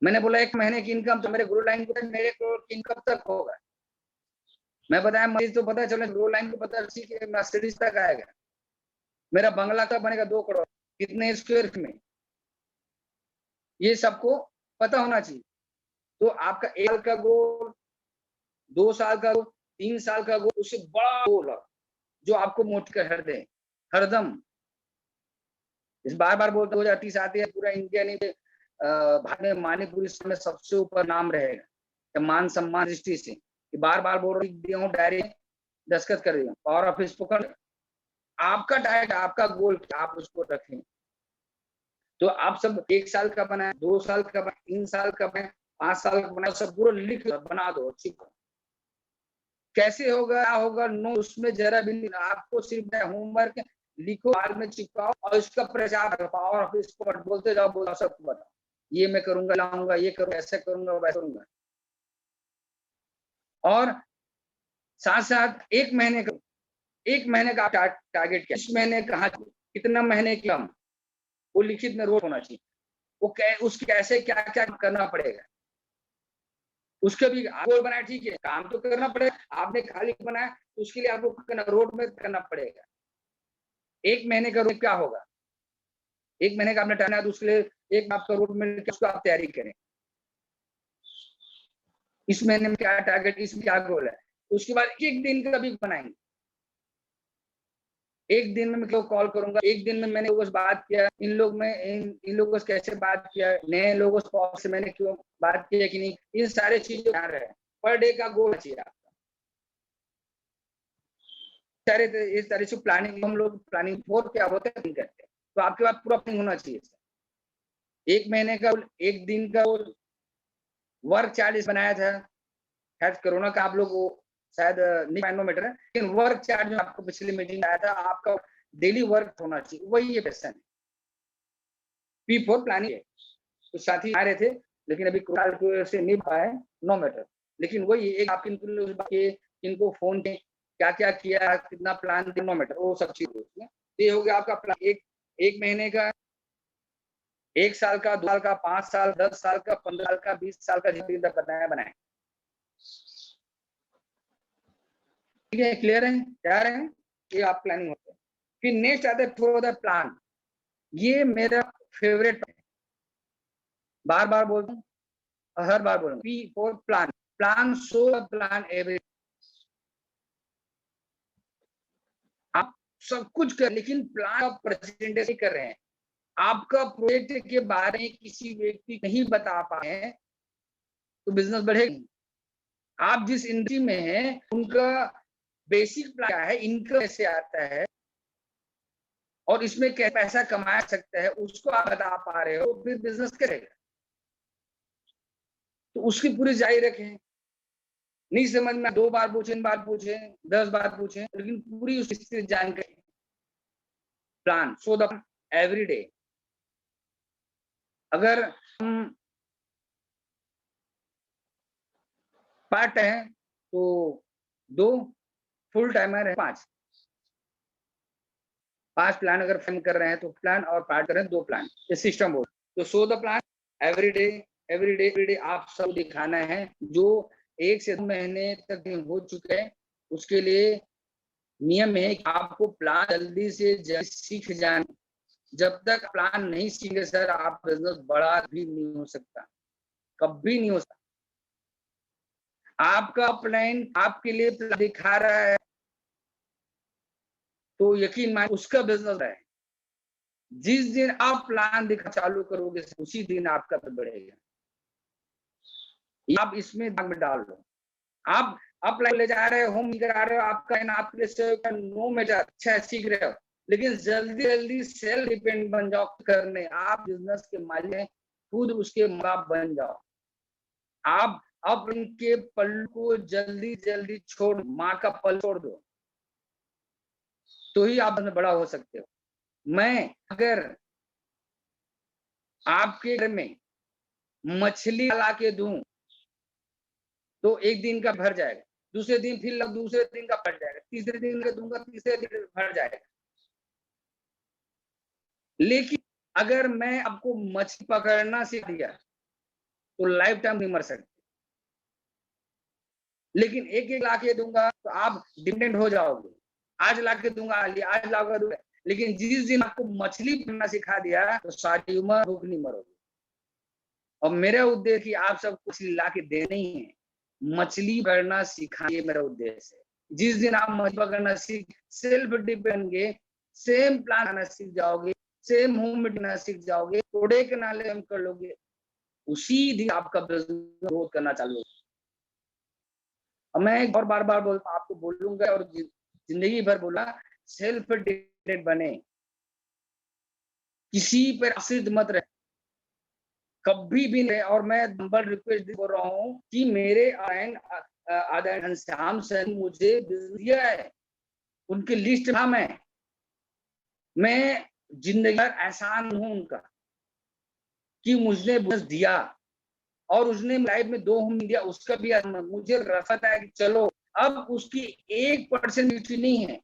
B: मैंने बोला 1 महीने की इनकम, तो मेरे ग्रो लाइन को मेरे करोड़ की इनकम तक होगा। मैं बताया मरीज तो पता चले ग्रो लाइन को पता मर्सिडीज तक आएगा। मेरा बंगला तक बनेगा 2 करोड़, कितने स्क्वायर फीट में, ये सबको पता होना चाहिए। तो आपका 1 साल का गोल, 2 साल का गोल, 3 साल का गोल, उससे बड़ा गोल जो आपको मोटिवेट कर हर हरदम इस बार बोलते 2030 आती है, पूरा इंडिया नहीं भारत में मणिपुर में सबसे ऊपर नाम रहेगा मान सम्मान दृष्टि से। बार बोल दिया हूँ, डायरी दस्तखत कर दिया, पावर ऑफ स्पोकन। आपका डायरेक्ट आपका गोल आप उसको रखें। तो आप सब 1 साल का बनाए, 2 साल का बनाए, 3 साल का बनाए, 5 साल का बनाए, सब पूरा लिख बना दो अच्छी। कैसे होगा क्या होगा नो, उसमें जरा भी नहीं, आपको सिर्फ होमवर्क लिखो, बाद में चिपकाओ और इसका प्रचार पावर ऑफ स्पोकन बोलते जाओ, बोला सबको बताओ, ये मैं करूंगा, लाऊंगा, ये करूंगा, ऐसे करूंगा, वैसे करूंगा। और साथ साथ 1 महीने का टारगेट क्या, इस महीने कहाँ कितना महीने की हम वो लिखित में रोज होना चाहिए। वो उसके कैसे क्या क्या करना पड़ेगा, उसके भी गोल बनाया, ठीक है, काम तो करना पड़ेगा। आपने खाली बनाया तो उसके लिए आपको रोड में करना पड़ेगा। 1 महीने का रोड क्या होगा, 1 महीने का आपने टाइम है तो उसके लिए एक आपका रोड में उसको आप तैयारी करें। इस महीने में क्या टारगेट, इसमें क्या गोल है, उसके बाद 1 दिन का भी बनाएंगे। एक दिन में मैं क्यों कॉल करूंगा, एक दिन में मैंने लोगों से बात किया, इन लोगों से कैसे बात किया, नए लोगों से मैंने क्यों बात किया कि नहीं, इन सारे चीजें ध्यान रहे। पर डे का गोल चाहिए आपका। इस तरह से प्लानिंग हम लोग प्लानिंग 4 क्या होता है करते हैं, तो आपके पास पूरा प्लानिंग होना चाहिए। एक महीने का, एक दिन का वर्क चार्ज बनाया था, खैर कोरोना का आप लोग शायद नहीं माइनोमीटर है, लेकिन वर्क चार्ज जो आपको पिछली मीटिंग आया था, आपका डेली वर्क होना चाहिए, वही ये पैसा है। P4 प्लानिंग है, तो साथी आ रहे थे, लेकिन अभी कोरोना की वजह से नहीं पाए, नो मैटर। लेकिन वही एक आप इनको फोन के क्या क्या किया, कितना प्लान, नो मैटर, वो सब चीज उसमें ये हो गया आपका प्लान। एक महीने का, 1 साल का, 2 साल का, 5 साल, 10 साल का, 15 साल का, 20 साल का, जितनी तक बनाए। ठीक है, क्लियर है, तैयार है, ये आप प्लानिंग होते हैं। फिर नेक्स्ट आता है फॉर द प्लान। ये मेरा फेवरेट, बार बार बोलता हूँ, हर बार बोलूंगा, P for plan. Plan so plan every, आप सब कुछ कर, लेकिन प्लान आप प्रेजेंटेशन कर रहे हैं, आपका प्रोजेक्ट के बारे में किसी व्यक्ति नहीं बता पाए तो बिजनेस बढ़ेगा। आप जिस इंडस्ट्री में हैं उनका बेसिक प्लान क्या है, इनकम कैसे आता है और इसमें क्या पैसा कमा सकता है, उसको आप बता पा रहे हो, फिर बिजनेस करेगा। तो उसकी पूरी जारी रखें, नहीं समझ में 2 बार पूछे, 3 बार पूछे, 10 बार पूछे, लेकिन पूरी उसकी जानकारी। Plan so the every day. अगर हम पार्ट है तो 2, फुल टाइमर है 5 प्लान अगर फ्रेम कर रहे हैं तो प्लान, और पार्ट कर रहे हैं 2 प्लान, ये सिस्टम बोल। तो so the plan every day आप सब दिखाना है। जो 1 से 2 महीने तक हो चुके हैं उसके लिए नियम है कि आपको प्लान जल्दी से जल्दी सीख जाना। जब तक प्लान नहीं सीखे सर, आप बिजनेस बड़ा भी नहीं हो सकता, कभी नहीं हो सकता। आपका प्लान आपके लिए प्लान दिखा रहा है तो यकीन मान उसका बिजनेस है। जिस दिन आप प्लान दिखा चालू करोगे उसी दिन आपका बढ़ेगा। आप इसमें दिमाग में डाल लो। आप प्लान ले जा रहे हो, होम करा रहे हो, आपका आपके लिए नो मैटर, अच्छा सीख रहे हो, लेकिन जल्दी जल्दी सेल्फ डिपेंड बन जाओ करने। आप बिजनेस के मालिक हैं, खुद उसके माँ बन जाओ। आप अब इनके पल्लू को जल्दी जल्दी छोड़, माँ का पल छोड़ दो, तो ही आप बड़ा हो सकते हो। मैं अगर आपके घर में मछली ला के दूं तो एक दिन का भर जाएगा, दूसरे दिन फिर दूसरे दिन का भर जाएगा, तीसरे दिन का दूंगा, तीसरे दिन भर जाएगा। लेकिन अगर मैं आपको मछली पकड़ना सिखा दिया तो लाइफ टाइम नहीं मर सकते। लेकिन एक लाके दूंगा तो आप डिपेंडेंट हो जाओगे। आज लाके दूंगा, आज लाके दूंगा, लेकिन जिस दिन आपको मछली पकड़ना सिखा दिया तो सारी उम्र भूख नहीं मरोगे। और मेरा उद्देश्य कि आप सबको मछली ला के देना ही है, मछली पकड़ना सिखाइए, मेरा उद्देश्य है। जिस दिन आप मछली पकड़ना सेल्फ डिपेंडेंगे, सेम प्लान आना सीख जाओगे, सेम होम बनाना सीख जाओगे, कोड़े के नाले हम कर लोगे, उसी दिन आपका बिजनेस ग्रोथ करना चालू होगा। अब मैं एक और बार आपको बोलूंगा और जिंदगी भर बोला, सेल्फ डिपेंडेंट बने, किसी पर आश्रित मत रहे, कभी भी नहीं। और मैं नंबर रिक्वेस्ट बोल रहा हूँ कि मेरे आदरणीय घनश्याम सर मुझे दिया है, उनकी लिस्ट में मैं जिंदगी भर एहसान हूं उनका कि मुझे बिजनेस दिया और उसने लाइफ में 2 होम दिया, उसका भी मुझे रफत है कि चलो अब उसकी 1% ड्यूटी नहीं है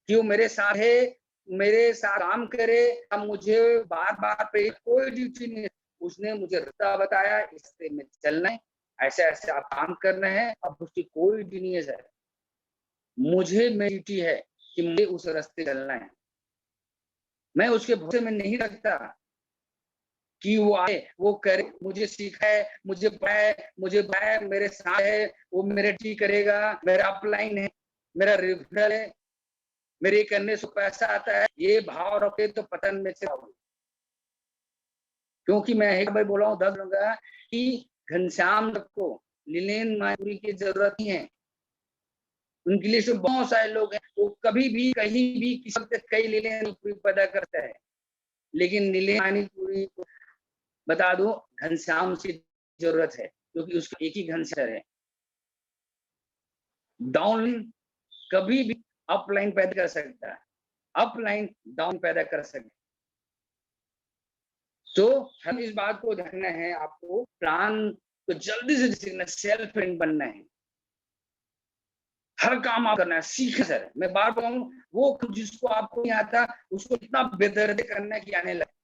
B: कि वो मेरे साथ है, मेरे साथ काम करे, अब मुझे बार बार पे कोई ड्यूटी नहीं है। उसने मुझे रास्ता बताया, इससे में चलना है, ऐसे ऐसे आप काम करना है, अब उसकी कोई ड्यूटी नहीं है सर। मुझे मेरी ड्यूटी है कि मुझे उस रास्ते चलना है। मैं उसके भरोसे में नहीं रखता कि वो आए, वो करे, मुझे सिखाए, मुझे पढ़ाए, मेरे साथ है, वो मेरे ठीक करेगा, मेरा अपलाइन है, मेरा रेफरल है। मेरे करने से पैसा आता है, ये भाव रखे तो पतन में से रहोगे। क्योंकि मैं एक बार बोला हूँ 10 लोगों का कि घनश्याम को लीलेन मायूरी की जरूरत नहीं है। उनके लिए तो बहुत सारे लोग हैं, वो कभी भी कहीं भी किसी वक्त कई लीलेन पैदा करता है, लेकिन लीलेन मानीपुरी को बता दो घनश्याम से जरूरत है, क्योंकि उसका एक ही घनश्याम है। डाउन कभी भी अपलाइन पैदा कर सकता है, अपलाइन डाउन पैदा कर सकता है। तो हम इस बात को ध्यान है, आपको प्लान तो जल्दी से सीखना, सेल्फ बनना है, हर काम आप करना है, सीखे सर। मैं बार बार कहूँ, वो जिसको आपको नहीं आता उसको इतना बेदर्द करना है कि आने लगे।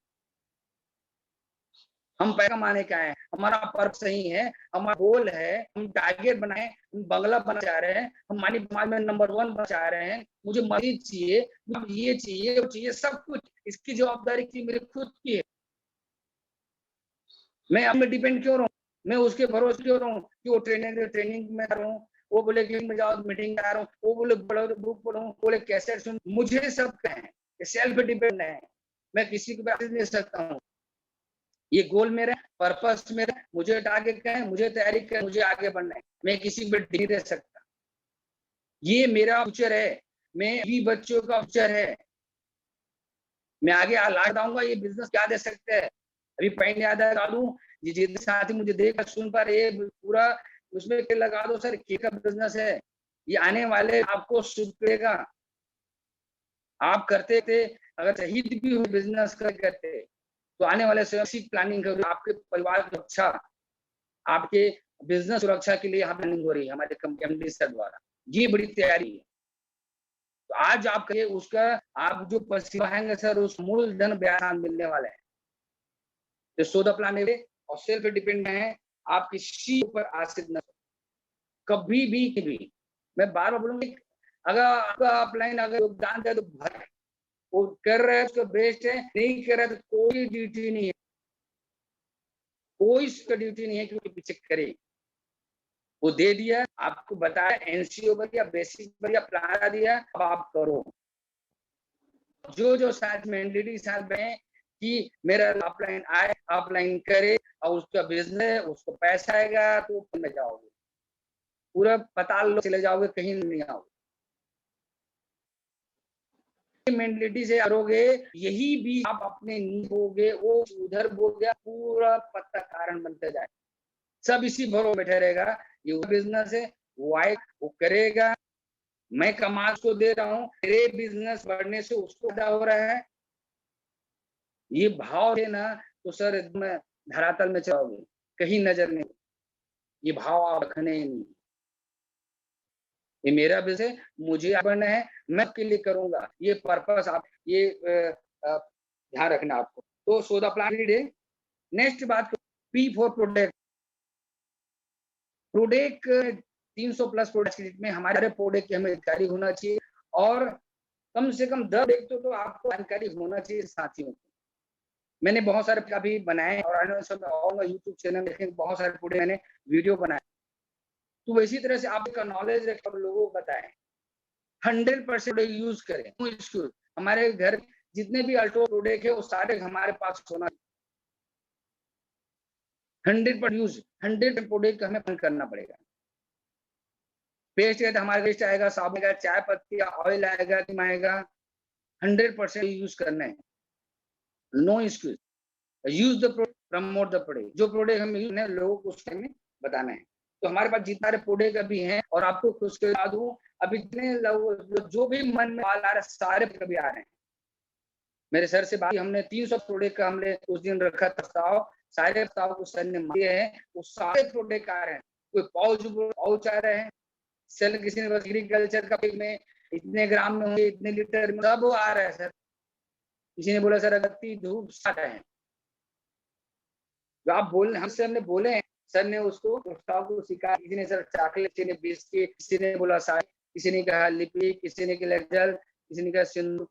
B: हम पैसा कमाने का है, हमारा पर्पस सही है, हमारा गोल है, हम टारगेट बनाए, हम बंगला बना चाह रहे हैं, हम मानी समाज में नंबर 1 बना चाह रहे हैं, मुझे मरीज चाहिए, ये चाहिए, वो चाहिए, सब कुछ इसकी जवाबदारी की मेरी खुद की है। मैं अब में डिपेंड क्यों रहूं, मैं उसके भरोसे क्यों रहूं कि वो ट्रेनिंग में रहूं, वो बोले कि में जाओ मीटिंग में आ रहा हूँ, वो बोले बुक पढ़ो, बोले कैसे सुन, मुझे सब कहें, सेल्फ डिपेंड है, मैं किसी को भी नहीं सकता हूँ। ये गोल मेरा, पर्पस मेरा, मुझे टारगेट का है, मुझे तैयारी कर, मुझे आगे बढ़ना है, मैं किसी को नहीं दे सकता। ये मेरा फ्यूचर है, मैं भी बच्चों का फ्यूचर है, मैं आगे ला बताऊंगा ये बिजनेस क्या दे सकते हैं। अभी पॉइंट याद आ दूं, ये जितने साथी मुझे देख सुन पर ये पूरा उसमें लगा दो सर, केक का बिजनेस है, ये आने वाले आपको सुख करेगा। आप करते थे, अगर शहीद भी हुए बिजनेस करते तो आने वाले समय प्लानिंग करो, आपके परिवार की सुरक्षा, आपके बिजनेस सुरक्षा के लिए यहाँ प्लानिंग हो रही है हमारे कंपनी सर द्वारा, ये बड़ी तैयारी है। तो आज आप कहिए उसका, आप जो पसीना बहाएंगे सर, उस मूलधन ब्याज मिलने वाला है। तो सो द प्लान और सेल्फ डिपेंड है, आप किसी ऊपर आश्रित न कभी भी। मैं बार बार बोलूंगी, अगर आपका अपलाइन अगर योगदान दे तो भर, वो कर रहे हैं उसका बेस्ट है, नहीं कर रहे तो कोई ड्यूटी नहीं है, कोई उसका ड्यूटी नहीं है कि पीछे करे। वो दे दिया, आपको बताया, एनसीओ पर या बेसिक पर या प्लान दिया, अब आप करो। जो साथ मेंटलिटी साथ में कि मेरा अपलाइन आए, अपलाइन करे और उसका बिजनेस, उसको पैसा आएगा तो में जाओगे, पूरा पताल चले जाओगे, कहीं नहीं आओगे। मेंटलिटी से करोगे, यही भी आप अपने होगे, वो उधर बोल गया, पूरा पत्ता कारण बनते जाए, सब इसी भरोसे बैठे रहेगा, ये बिजनेस है, वो करेगा, मैं कमा को दे रहा हूँ, मेरे बिजनेस बढ़ने से उसको फायदा हो रहा है, ये भाव है ना, तो सर एकदम धरातल में चलोगे, कहीं नजर नहीं, ये भाव आप रखने ही नहीं। ये मेरा बिजनेस, मुझे बढ़ना है, मैं आपके लिए करूंगा, ये पर्पस आप ये ध्यान रखना आपको। तो सो द प्लान रीड है। नेक्स्ट बात, P for product. 300 plus product में हमारे प्रोडक्ट की हमें जानकारी होना चाहिए, और कम से कम 10 तो आपको जानकारी होना चाहिए साथियों को। मैंने बहुत सारे कभी बनाए और आने वाले समय आऊंगा यूट्यूब चैनल देखेंगे, बहुत सारे प्रोडक्ट मैंने वीडियो बनाए, तो इसी तरह से आपका नॉलेज रखें और लोगों को बताएं, 100% यूज करें। हमारे घर जितने भी अल्ट्रो प्रोडक्ट है वो सारे हमारे पास होना, 100% यूज, 100 प्रोडक्ट हमें बंद करना पड़ेगा। पेस्ट है तो हमारे पेस्ट आएगा, साबुन आएगा, चाय पत्ती ऑयल आएगा, क्रीम आएगा, 100% यूज करना है, no excuse. Use the product, promote the product, जो प्रोडक्ट हम यूज है लोगों को उसके में बताना है। तो हमारे पास जितने सारे प्रोडक्ट अभी हैं, और आपको खुश के बता दूं, अभी इतने लोग जो भी मन में आ रहा है, सारे कभी आ रहे हैं। मेरे सर से बात, हमने 300 प्रोडक्ट का हमने उस दिन रखा प्रस्ताव, सारे प्रस्ताव को सर ने दिए हैं, वो सारे प्रोडक्ट आ रहे हैं। कोई पाउच आ रहे हैं, सेल किसी ने एग्रीकल्चर का में इतने ग्राम में होंगे, इतने लीटर में, सब आ रहा है सर। किसी ने बोला सर अगरबत्ती धूप साथ है, जो आप बोल हमसे हमने बोले हैं, सर ने उसको प्रस्ताव को सिखाया। किसी ने सर चॉकलेट, किसी ने बिस्किट, किसी ने बोला साई, किसी ने कहा लिपि, किसी ने कहा जल, किसी ने कहा सिंधु,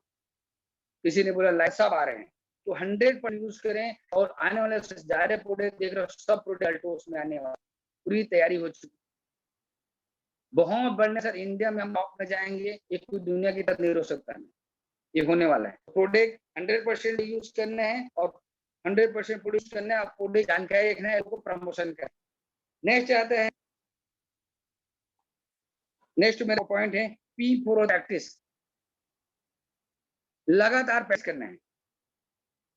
B: किसी ने बोला लाइट, सब आ रहे हैं। तो 100% यूज करें, और आने वाले सारे प्रोडक्ट देख रहे हो, सब प्रोडक्ट उसमें आने वाले, पूरी तैयारी हो चुकी। बहुत बढ़ने सर, इंडिया में हम टॉप में जाएंगे, ये कोई दुनिया की तरह नहीं हो सकता है, ये होने वाला है। प्रोडक्ट 100% यूज करना है और 100% प्रोड्यूस करना है, और प्रोडक्ट जानकारी रखना है, उसको प्रमोशन करना है। नेक्स्ट आते हैं, नेक्स्ट मेरा पॉइंट है पी फॉर प्रैक्टिस, लगातार प्रैक्टिस करना है।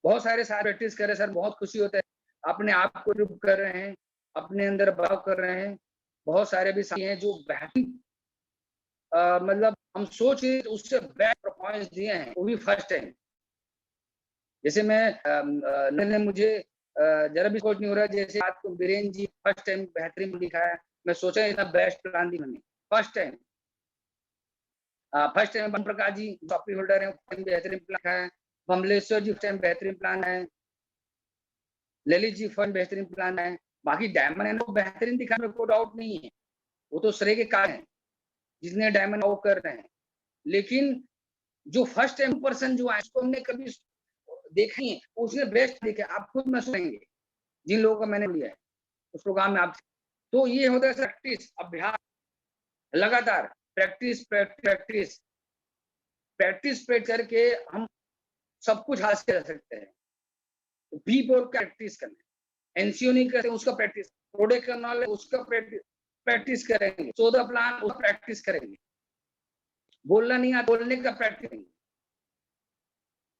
B: बहुत सारे प्रैक्टिस कर रहे हैं सर, बहुत खुशी होता है, अपने आप को इम्प्रूव कर रहे हैं, अपने अंदर भाव कर रहे हैं। बहुत सारे भी साथी हैं जो बेहतरीन मतलब हम सोच रहे उससे बेस्ट परफॉर्मेंस दिए हैं, वो भी फर्स्ट टाइम। जैसे मैं मुझे जरा भी सोच नहीं हो रहा, जैसे आपको बीरेन जी फर्स्ट टाइम बेहतरीन दिखाया, मैं सोचा इतना बेस्ट प्लान दी मैंने फर्स्ट टाइम। फर्स्ट टाइम बन प्रकाश जी टॉपी होल्डर है, बेहतरीन प्लान है। कमलेश्वर जी फर्स्ट टाइम बेहतरीन प्लान है। ललित जी फर्स्ट बेहतरीन प्लान है। बाकी डायमंड है वो बेहतरीन दिखा, में कोई डाउट नहीं है, वो तो श्रेय के कारण है जिसने डायमंड वो कर रहे हैं। लेकिन जो फर्स्ट टाइम पर्सन जो है उसको हमने कभी देखा नहीं, उसने बेस्ट देखा, आप खुद में सुनेंगे जिन लोगों का मैंने लिया है उस प्रोग्राम में आप। तो ये होता है प्रैक्टिस, अभ्यास, लगातार प्रैक्टिस प्रैक्टिस प्रैक्टिस पे करके हम सब कुछ हासिल कर सकते हैं। बी बोल प्रैक्टिस करना है, एनसीओ नहीं करते उसका प्रैक्टिस, प्रोडक्ट का नॉलेज उसका प्रैक्टिस करेंगे, 14 प्लान उसका प्रैक्टिस करेंगे, बोलना नहीं आता बोलने का प्रैक्टिस करेंगे।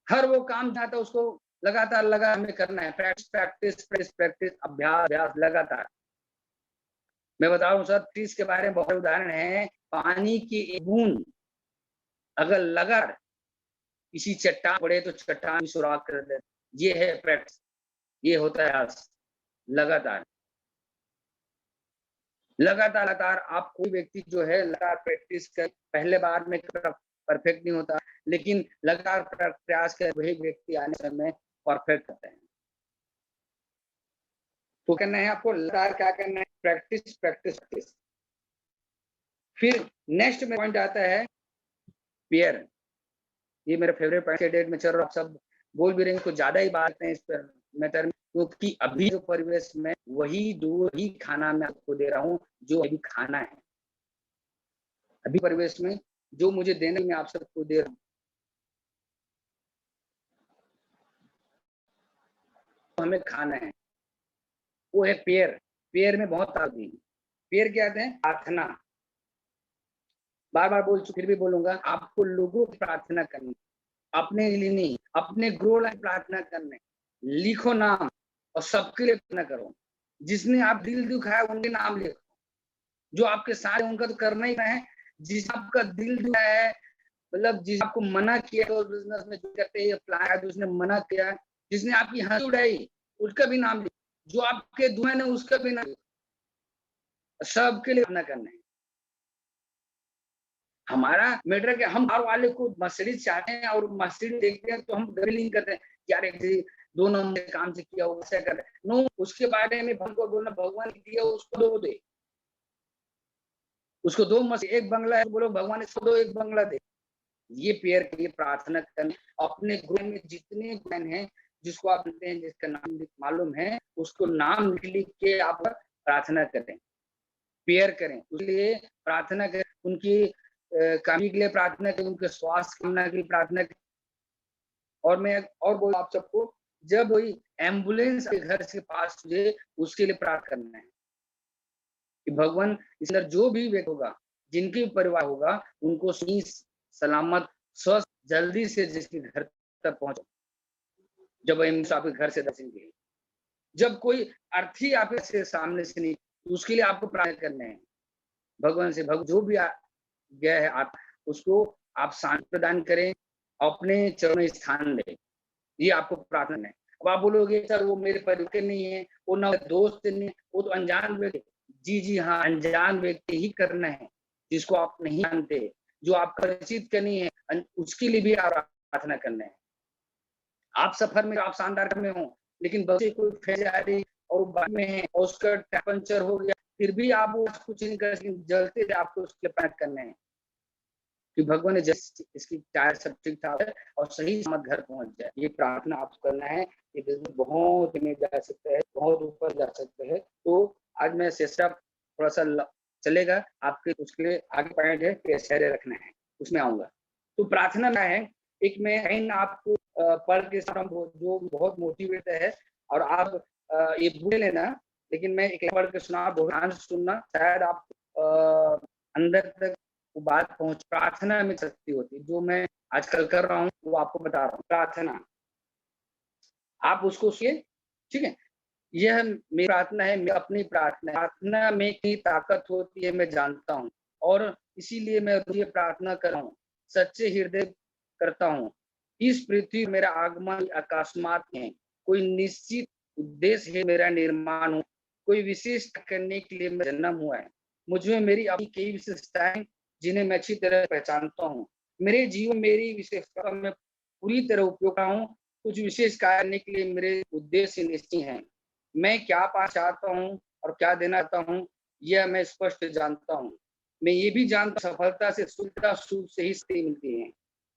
B: हर वो काम चाहता है उसको लगातार लगा हमें करना है, प्रैक्टिस प्रैक्टिस प्रैक्टिस प्रैक्टिस, अभ्यास अभ्यास लगातार। मैं बता रहा हूँ सर, ट्रीज के बारे में बहुत उदाहरण है। पानी की एक बूंद अगर लगातार किसी चट्टान पड़े तो चट्टान सुराख कर देते, ये है प्रैक्टिस, ये होता है लगातार लगातार लगातार। आप कोई व्यक्ति जो है लगातार प्रैक्टिस कर, पहले बार में परफेक्ट नहीं होता, लेकिन लगातार प्रयास कर वही व्यक्ति आने समय परफेक्ट होते हैं। तो करना है आपको लगातार, क्या करना है, प्रैक्टिस प्रैक्टिस प्रैक्टिस। फिर नेक्स्ट में पॉइंट आता है पेयर, ये मेरा फेवरेट पॉइंट के डेट में चल रहा, आप सब बोल भी रहे हैं, कुछ ज्यादा ही बात है इस पर मैटर में, क्योंकि अभी जो परिवेश में वही दो ही खाना मैं आपको दे रहा हूँ जो अभी खाना है। अभी परिवेश में जो मुझे देने में आप सबको दे रहा हूँ, तो हमें खाना है, वो है पेयर। पेयर में बहुत ताकत है। पेयर क्या कहते हैं, प्रार्थना। बार बार बोल चुके, फिर भी बोलूंगा, आपको लोगों की प्रार्थना करनी, अपने लिए नहीं, अपने ग्रो लाइन प्रार्थना करने। लिखो नाम और सबके लिए प्रार्थना करो, जिसने आप दिल दुखाया उनके नाम लिखो, जो आपके साथ उनका तो करना ही है। जिस आपका दिल दुखाया है, मतलब जिस आपको मना किया तो बिजनेस में जो करते हैं प्लान, जिसने मना किया, जिसने आपकी हंसी उड़ाई उसका भी नाम लिखो, जो आपके दुआएं ने उसका भी नाम, सबके लिए प्रार्थना करना है। हमारा मैटर क्या, हम हर वाले को मर्सिडीज चाहते हैं और मर्सिडीज देखते हैं तो हम ग्रिलिंग करते हैं, यार एक 2 नंबर काम से किया हो ऐसा कर, नो, उसके बारे में भगवान को बोलना, भगवान ने दिया उसको दो दे, उसको दो मत, एक बंगला है बोलो भगवान इसको दो एक बंगला दे। ये पेयर के लिए प्रार्थना करने, अपने गुण में जितने गुण हैं जिसको आप जानते हैं, जिसका नाम मालूम है, उसको नाम लिख के आप प्रार्थना करें, पेयर करें, उसलिए प्रार्थना करें, उनकी कामनी के लिए प्रार्थना करें, उनके स्वास्थ्य कामना के लिए प्रार्थना करें। और मैं और बोल आप सबको, जब वही एम्बुलेंस के घर से पास हुए उसके लिए प्रार्थना करना है कि भगवान इस अंदर जो भी व्यक्ति होगा, जिनके परिवार होगा, उनको सही सलामत स्वस्थ जल्दी से जिसके घर तक पहुंचे। जब आपके घर से दर्शन के लिए, जब कोई अर्थी आपके सामने से नहीं, उसके लिए आपको प्रार्थना करना है भगवान से, भगवान जो भी गया है आप उसको आप शांति प्रदान करें, अपने चरण स्थान दें, ये आपको प्रार्थना है। अब आप बोलोगे सर वो मेरे परिवार नहीं है, वो ना दोस्त नहीं, वो तो अनजान व्यक्ति। जी जी हाँ, अनजान व्यक्ति ही करना है, जिसको आप नहीं जानते, जो आप परिचित करनी है, उसके लिए भी आप प्रार्थना करना है। आप सफर में, आप शानदार में हो, लेकिन बच्चे कोई फैल जा रही और बाद में है और उसका पंचर हो गया, फिर भी आप कुछ नहीं कर सकते, जलते आपको उसके प्रार्थना करना है कि भगवान ने इसकी टायर सब ठीक ठाक है और सही समझ घर पहुंच जाए। ये प्रार्थना आपको करना है, ये बिजनेस बहुत में जा सकते हैं, बहुत ऊपर जा सकते हैं। तो आज मैं सेटअप थोड़ा सा चलेगा, आपके उसके लिए आगे पॉइंट है कि धैर्य रखना है, उसमें आऊँगा। तो प्रार्थना में है, एक मैं लाइन आपको पढ़ के जो बहुत मोटिवेट है और आप ये भूल लेना, लेकिन मैं एक पढ़ के सुना, बहुत ध्यान से सुनना, शायद आप अंदर तक वो बात पहुँच। प्रार्थना में शक्ति होती है, जो मैं आजकल कर रहा हूँ, वो आपको बता रहा हूँ। प्रार्थना, आप उसको सुनिए, ठीक है? यह मेरी प्रार्थना है, मेरी अपनी प्रार्थना है। प्रार्थना में की ताकत होती है, मैं जानता हूँ और इसीलिए मैं ये प्रार्थना कर रहा हूँ, सच्चे हृदय करता हूँ। इस पृथ्वी मेरा आगमन अकस्मात है, कोई निश्चित उद्देश्य है मेरा निर्माण हो, कोई विशेष करने के लिए मेरा जन्म हुआ है। मुझमें मेरी अपनी कई विशेषताएँ जिन्हें मैं अच्छी तरह पहचानता हूँ। मेरे जीवन मेरी विशेषता में पूरी तरह उपयोग कर रहा हूँ, कुछ विशेष कार्य करने के लिए मेरे उद्देश्य निश्चित हैं। मैं क्या पाना चाहता हूँ और क्या देना चाहता हूँ, यह मैं स्पष्ट जानता हूँ। मैं ये भी जानता हूँ सफलता से सुविधा सुख से ही शक्ति मिलती है।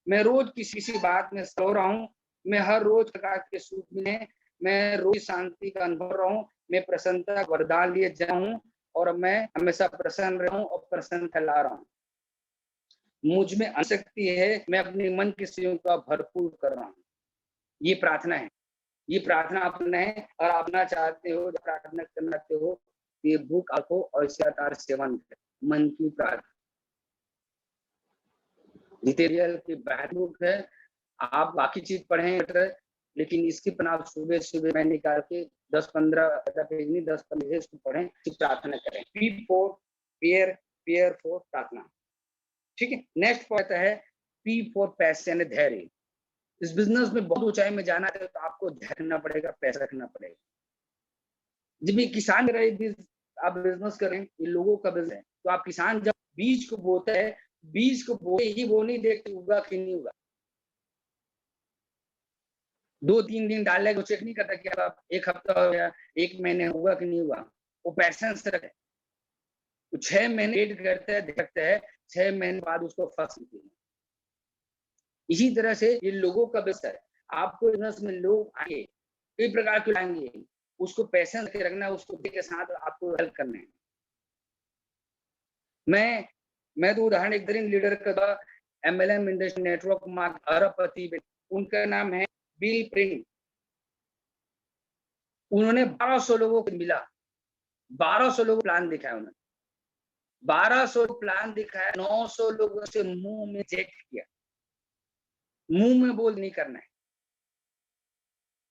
B: मैं रोज किसी बात में सो रहा हूँ, मैं हर रोज प्रकार के सुख मिले, मैं रोज शांति का अनुभव कर रहा हूँ, मैं प्रसन्नता का वरदान लिए जाऊँ और मैं हमेशा प्रसन्न रहूँ और प्रसन्न फैला रहा हूँ। मुझ में आसक्ति है, मैं अपने मन के सहयोग का भरपूर कर रहा हूँ। ये प्रार्थना है। ये प्रार्थना अपना है और अपना चाहते हो, प्रार्थना करना चाहते हो, ये बुक आपको और इसका लगातार सेवन करें। मन की प्रार्थना डिटेरियल की बेहतर बुक है। आप बाकी चीज पढ़ें, लेकिन इसकी पन आप सुबह-सुबह में निकाल के 10-15 पेज नहीं 10-15 पेज इसको पढ़ें, फिर प्रार्थना करें। P for pair, pair for प्रार्थना। ठीक है? नेक्स्ट पॉइंट है पी फॉर पैशन, धैर्य। इस बिजनेस में बहुत ऊंचाई में जाना है तो आपको धैर्य रखना पड़ेगा, पैसा रखना पड़ेगा। जब ये किसान रहे आप बिजनेस करें, ये लोगों का बिजनेस है, तो आप किसान जब बीज को बोता है, बीज को बोए ही वो नहीं देखते उगा कि नहीं उगा। 2-3 दिन डालने को चेक नहीं करता कि अब 1 हफ्ता हो गया, 1 महीने हुआ कि नहीं हुआ। वो पैशंस रखे। तो 6 महीने वेट करते हैं, देखते हैं, 6 महीने बाद उसको फसल मिलती है। इसी तरह से ये लोगों का बिजनेस है। आपको बिजनेस में लोग आएंगे, कई प्रकार के आएंगे, उसको पैशन के रखना है, उसको के साथ आपको हेल्प करना है। मैं तो उदाहरण एक ड्रीम लीडर का एमएलएम इंडस्ट्री नेटवर्क मार्क अरबपति, उनका नाम है बिल प्रिंट। उन्होंने 1200 लोगों को मिला, 1200 लोगों को प्लान दिखाया उन्होंने, 1200 प्लान दिखाया, 900 लोगों से मुंह में रिजेक्ट किया, मुंह में बोल नहीं करना है।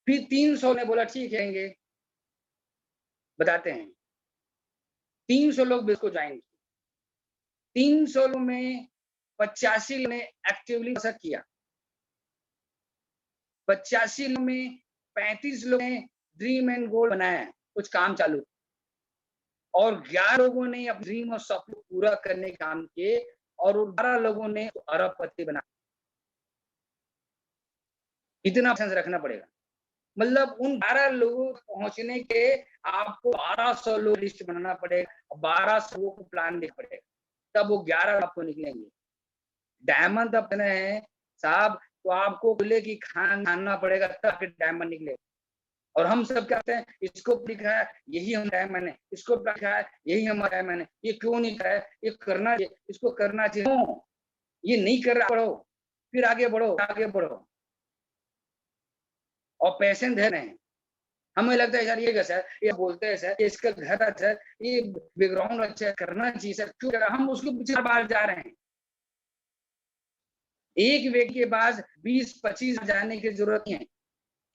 B: फिर 300 ने बोला ठीक है, बताते हैं। 300 लोग बिल्कुल ज्वाइन किए। 300 में 85 ने एक्टिवली ऐसा किया। 85 में 35 लोगों ने ड्रीम एंड गोल बनाया, कुछ काम चालू, और 11 लोगों ने अपने ड्रीम और सपने पूरा करने का काम किए और 12 लोगों ने अरबपति बना। इतना सेंस रखना पड़ेगा। मतलब उन 12 लोगों तक पहुंचने के आपको 1200 लोग लिस्ट बनाना पड़ेगा, 1200 लोगों को प्लान देना पड़ेगा, तब वो 11 आपको निकलेंगे। डायमंड अपने हैं साहब, तो आपको खुले की खाना पड़ेगा तब डायमंड निकलेगा। और हम सब क्या कहते हैं, इसको लिखा है यही हम डायमंड है, इसको लिखा है यही हमारा डायमंड है, ये क्यों नहीं है, ये करना चाहिए, इसको करना चाहिए, ये नहीं कर रहा, बढ़ो, फिर आगे बढ़ो, आगे बढ़ो। और पैशन धैर्य है। हमें लगता है सर ये कैसा है, ये बोलते हैं सर, इसका घर अच्छा है, ये बैकग्राउंड अच्छा है, करना चाहिए सर, क्यों कर, हम उसके पीछे बाहर जा रहे हैं। एक व्यक्ति के पास 20-25 जाने की जरूरत नहीं है।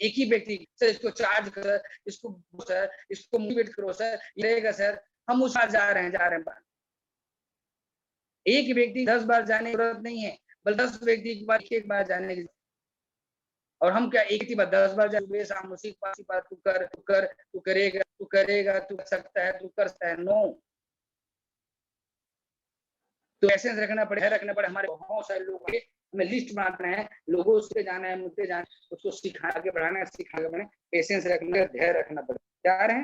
B: एक ही व्यक्ति, सर इसको चार्ज कर, इसको सर, इसको मोटिवेट करो सर, रहेगा सर, हम उस पास जा रहे हैं बार। एक व्यक्ति 10 बार जाने की जरूरत नहीं है, बल्कि 10 व्यक्ति के पास एक बार जाने की। और हम क्या एक ही बार 10 बार जाए शाम उसी के पास तू कर, तू कर, तू करेगा, तू करेगा, तू कर सकता है, तू कर सकता है, नो। तो ऐसे रखना पड़े। हमारे बहुत सारे लोग हैं, हमें लिस्ट बनाना है, लोगों से जाना है, मुझसे जाना है, उसको सिखा के बढ़ाना है, सिखा के बढ़ाना, पेशेंस रखना है, धैर्य रखना पड़ेगा। क्या रहे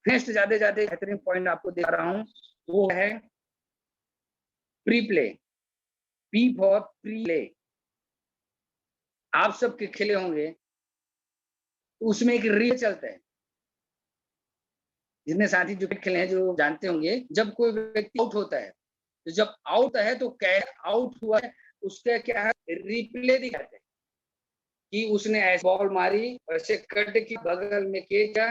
B: नेक्स्ट जाते जाते बेहतरीन पॉइंट आपको दे रहा हूँ, वो है pre play. P for pre play. आप सबके खेले होंगे, उसमें एक रील चलता है, जितने साथी जो खेले हैं जो जानते होंगे, जब कोई व्यक्ति आउट होता है, तो जब आउट है तो आउट हुआ है उसका क्या है, रिप्ले दिखाते हैं कि उसने ऐसे बॉल मारी, ऐसे कट की बगल में किया,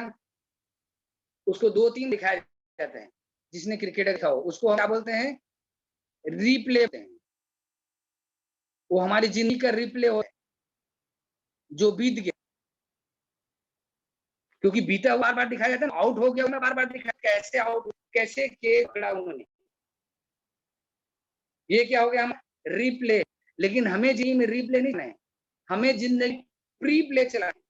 B: उसको 2-3 दिखाए जाते हैं। जिसने क्रिकेट देखा हो उसको हम क्या बोलते हैं, रिप्ले बोलते हैं। वो हमारी जिंदगी का रिप्ले हो जो बीत गया, क्योंकि बीता हुआ बार-बार दिखाया जाता है, आउट हो गया उन्हें बार-बार दिखाया, कैसे आउट, कैसे के पकड़ा उन्होंने, ये क्या हो गया हम रिप्ले। लेकिन हमें जिंदगी में रिप्ले नहीं है, हमें जिंदगी प्री प्ले चलाना है,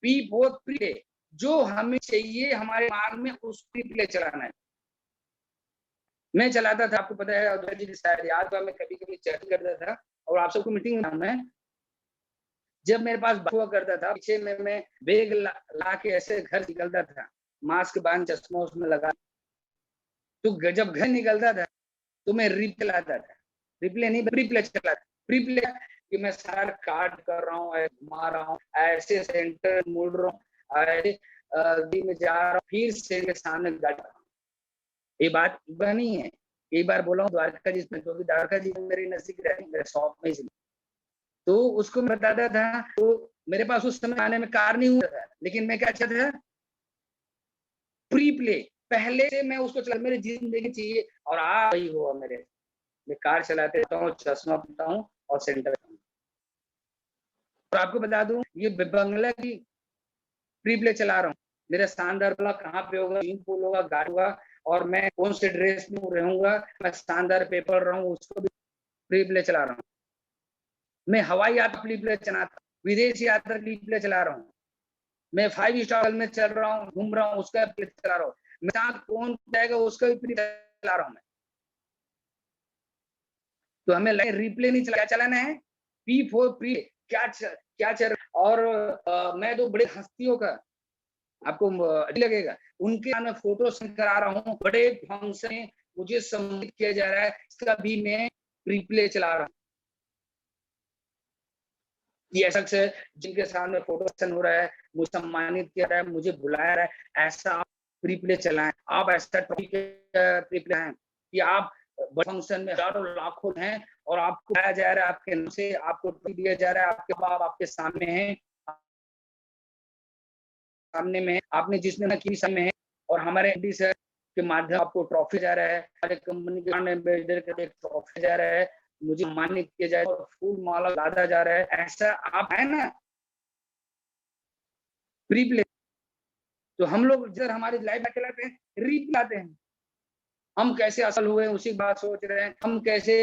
B: पी फॉर प्ले, जो हमें चाहिए हमारे दिमाग में उस प्री प्ले चलाना है। मैं चलाता था, आपको पता है अवधेश जी शायद याद हुआ, मैं कभी-कभी चैटिंग करता था और आप सबको मीटिंग में मैं जब मेरे पास हुआ करता था, पीछे में मैं बैग ला के ऐसे घर निकलता था, मास्क बांध चश्मा उसमें लगा, तो जब घर निकलता था तो मैं रिप्ले चलाता था, रिप्ले नहीं प्रीप्ले चलाता, प्रीप्ले कि मैं सारा काट कर रहा हूँ, घुमा रहा हूँ, ऐसे सेंटर मुड़ रहा हूँ, ऐसे में जा रहा हूँ, फिर से सामने गाड़ी, ये बात बनी है। एक बार बोला हूँ द्वारका जी में, क्योंकि द्वारका जी मेरी नजदीक रहती, मेरे शॉप में, तो उसको मैं बताता था, तो मेरे पास उस समय आने में कार नहीं हुआ था, लेकिन मैं क्या चाहता था, प्री प्ले, पहले से मैं उसको चला, मेरी जिंदगी चाहिए, और आज वही हुआ मेरे, मैं कार चलाते हूँ, चश्मा पहनता हूँ और सेंटर हूँ। और आपको बता दूं, ये बंगला की प्री प्ले चला रहा हूँ, मेरा शानदार वाला कहाँ पे होगा, स्विमिंग पूल होगा, गाड़ी होगा, और मैं कौन से ड्रेस में रहूंगा, मैं शानदार पेपर रहा हूँ, उसको भी प्री प्ले चला रहा हूँ। मैं हवाई यात्रा प्री प्ले चलाता, विदेश यात्रा प्री प्ले चला रहा हूँ, मैं 5 स्टार में चल रहा हूँ, घूम रहा हूँ, उसका प्ले चला रहा हूँ, मेरे साथ कौन जाएगा उसका भी प्री चला रहा हूँ मैं। तो हमें रिप्ले नहीं चलाना है, पी फॉर प्री, क्या चल, और मैं तो बड़े हस्तियों का आपको लगेगा, उनके मैं फोटो सेंड करा रहा हूँ, बड़े फंक्शन मुझे सम्मानित किया जा रहा है, इसका भी मैं रिप्ले चला रहा हूँ। ये शख्स है जिनके सामने फोटो सेशन हो रहा है, मुझे सम्मानित किया रहा है, मुझे बुलाया रहा है, ऐसा आप प्रीप्ले चलाएं, आप ऐसा प्रीप्ले हैं कि आप बड़े फंक्शन में हजारों लाखों हैं और आपको बुलाया जा रहा है, आपके नाम से आपको दिया जा रहा है, आपके बाप आपके सामने हैं, सामने में आपने जिसने की सामने है, और हमारे एमडी सर के माध्यम आपको ट्रॉफी जा रहा है, हमारे कंपनी के एम्बेसडर के एक ट्रॉफी जा रहा है, मुझे सम्मानित किया जाए और फूल माला लादा जा रहा है, ऐसा आप है ना प्रीप्ले। तो हम लोग जब हमारी लाइफ में चलाते हैं, रिप्लाते हैं, हम कैसे असल हुए उसी बात सोच रहे हैं, हम कैसे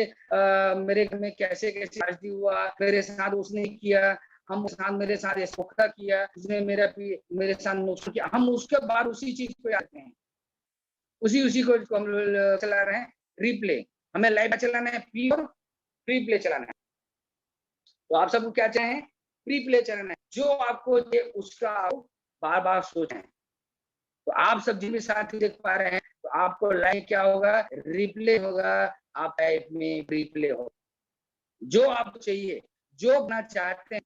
B: मेरे घर में कैसे कैसे शादी हुआ, मेरे साथ उसने किया, हम साथ मेरे साथ ये धोखा किया, उसने मेरे साथ नुकसान किया, हम उसके बाद उसी चीज पे आते हैं, उसी को हम चला रहे हैं रिप्ले। हमें लाइफ चलाना है पी और प्री प्ले चलाना है। तो आप सबको क्या चाहें, प्री प्ले चलाना है, जो आपको उसका बार बार सोचें। तो आप सब जिन भी साथी देख पा रहे हैं, तो आपको लाइफ क्या होगा, रिप्ले होगा, आप लाइफ में रिप्ले हो, जो आपको चाहिए, जो बनना चाहते हैं,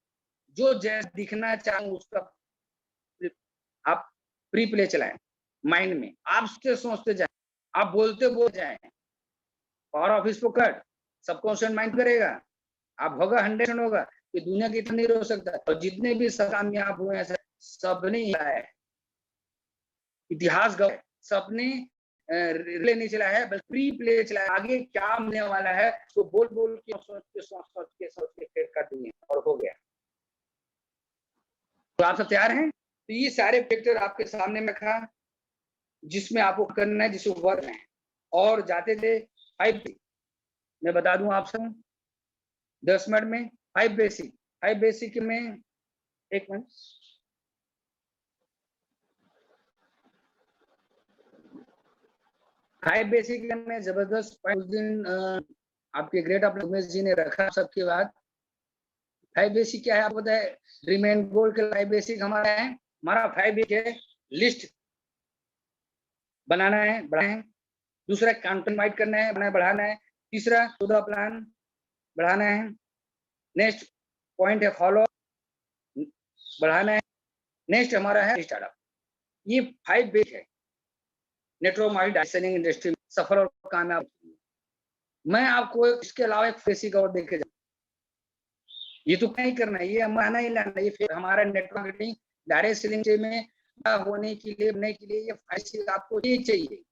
B: जो जैसा दिखना चाहें उसका आप प्री प्ले चलाएं माइंड में, आप उसके सोचते जाएं, आप बोलते बोल जाएं, power of spoken subconscious mind करेगा, आप होगा 100% होगा कि दुनिया की नहीं रोक सकता। और जितने भी कामयाब हुए हैं सबने है इतिहास गवाह, सबने रिले नहीं चला है बल्कि प्री प्ले चला है, आगे क्या मिलने वाला है तो बोल बोल के सोच के फिर कर दिए और हो गया। तो आप सब तैयार हैं? तो ये सारे फैक्टर आपके सामने में रखा, जिसमें आपको करना है, जिसको वर्क है, और जाते थे 5 मैं बता दूं आप सब 10 मिनट में 5 बेसिक में, एक मिनट, 5 बेसिक में जबरदस्त उस दिन आपके ग्रेट ऑफ उमेश जी ने रखा सबके बाद। 5 बेसिक क्या है आपको पता है, रिमेन गोल के 5 बेसिक हमारा है, हमारा 5 बेसिक है, लिस्ट बनाना है, बढ़ाना है, दूसरा कंटेंट वाइट करना है, बनाना बढ़ाना है, तीसरा खुदा प्लान बढ़ाना है, नेक्स्ट पॉइंट है फॉलो बढ़ाना है, नेक्स्ट हमारा है स्टार्टअप। ये 5 बेसिक है, नेटवर्क मार्केटिंग सेलिंग इंडस्ट्री में सफल और कामयाब। मैं आपको इसके अलावा एक बेसिक और देके जाऊँ, ये तो नहीं करना है, ये हमारा ही लाना, ये फिर हमारा नेटवर्क मार्केटिंग डायरेक्ट सेलिंग में होने के लिए ये 5 चीज आपको ये चाहिए,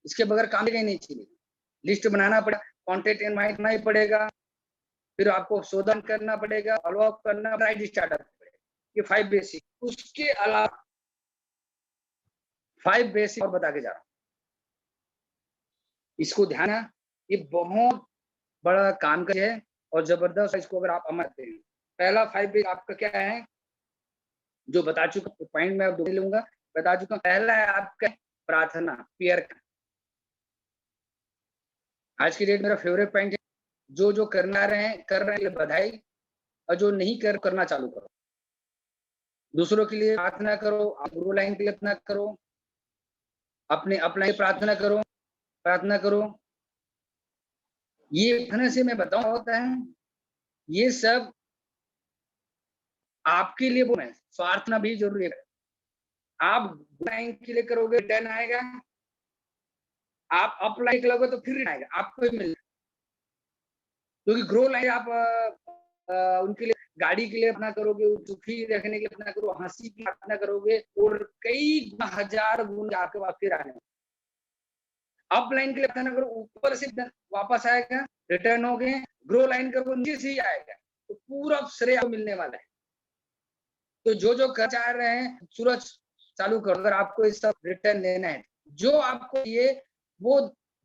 B: इसके बगैर काम नहीं चाहिए। लिस्ट बनाना पड़ेगा, कॉन्टेक्ट इनवाइट करना ही पड़ेगा, फिर आपको शोधन करना पड़ेगा, फॉलो अप करना, राइट स्टार्टअप पड़ेगा। ये 5 बेसिक। उसके अलावा 5 बेसिक और बता के जा रहा हूँ, इसको ध्यान है, ये बहुत बड़ा काम का है और जबरदस्त। इसको अगर आप अमल करते हैं, पहला 5 बेसिक आपका क्या है जो बता चुका, पॉइंट मैं अब लूंगा, बता चुका। पहला है आपका प्रार्थना, प्रेयर। आज की डेट मेरा फेवरेट पॉइंट है, जो करना रहे हैं कर रहे हैं बधाई, और जो नहीं करना चालू करो। दूसरों के लिए प्रार्थना करो, गुरु लाइन के लिए प्रार्थना करो, अपने अपना प्रार्थना करो। ये कहने से मैं बताऊं होता है, ये सब आपके लिए वो है, प्रार्थना भी जरूरी है। आप लाइन के लिए करोगे रिटर्न आएगा, आप अपलाइन करोगे तो फिर आएगा, आपको ही मिलेगा। क्योंकि ग्रो लाइन आप उनके लिए गाड़ी के लिए अपना करोगे, सुखी रखने के लिए अपना करो, हंसी की अपना करोगे, और कई हजार गुण आपके पास फिर आने। अपलाइन के लिए अपना करो, ऊपर से वापस आएगा, रिटर्न हो गए। ग्रो लाइन करो, नीचे से ही आएगा, तो पूरा श्रेय मिलने वाला है। तो जो कर चाह रहे हैं, सूरज चालू करो। अगर आपको इस सब रिटर्न लेना है, जो आपको ये वो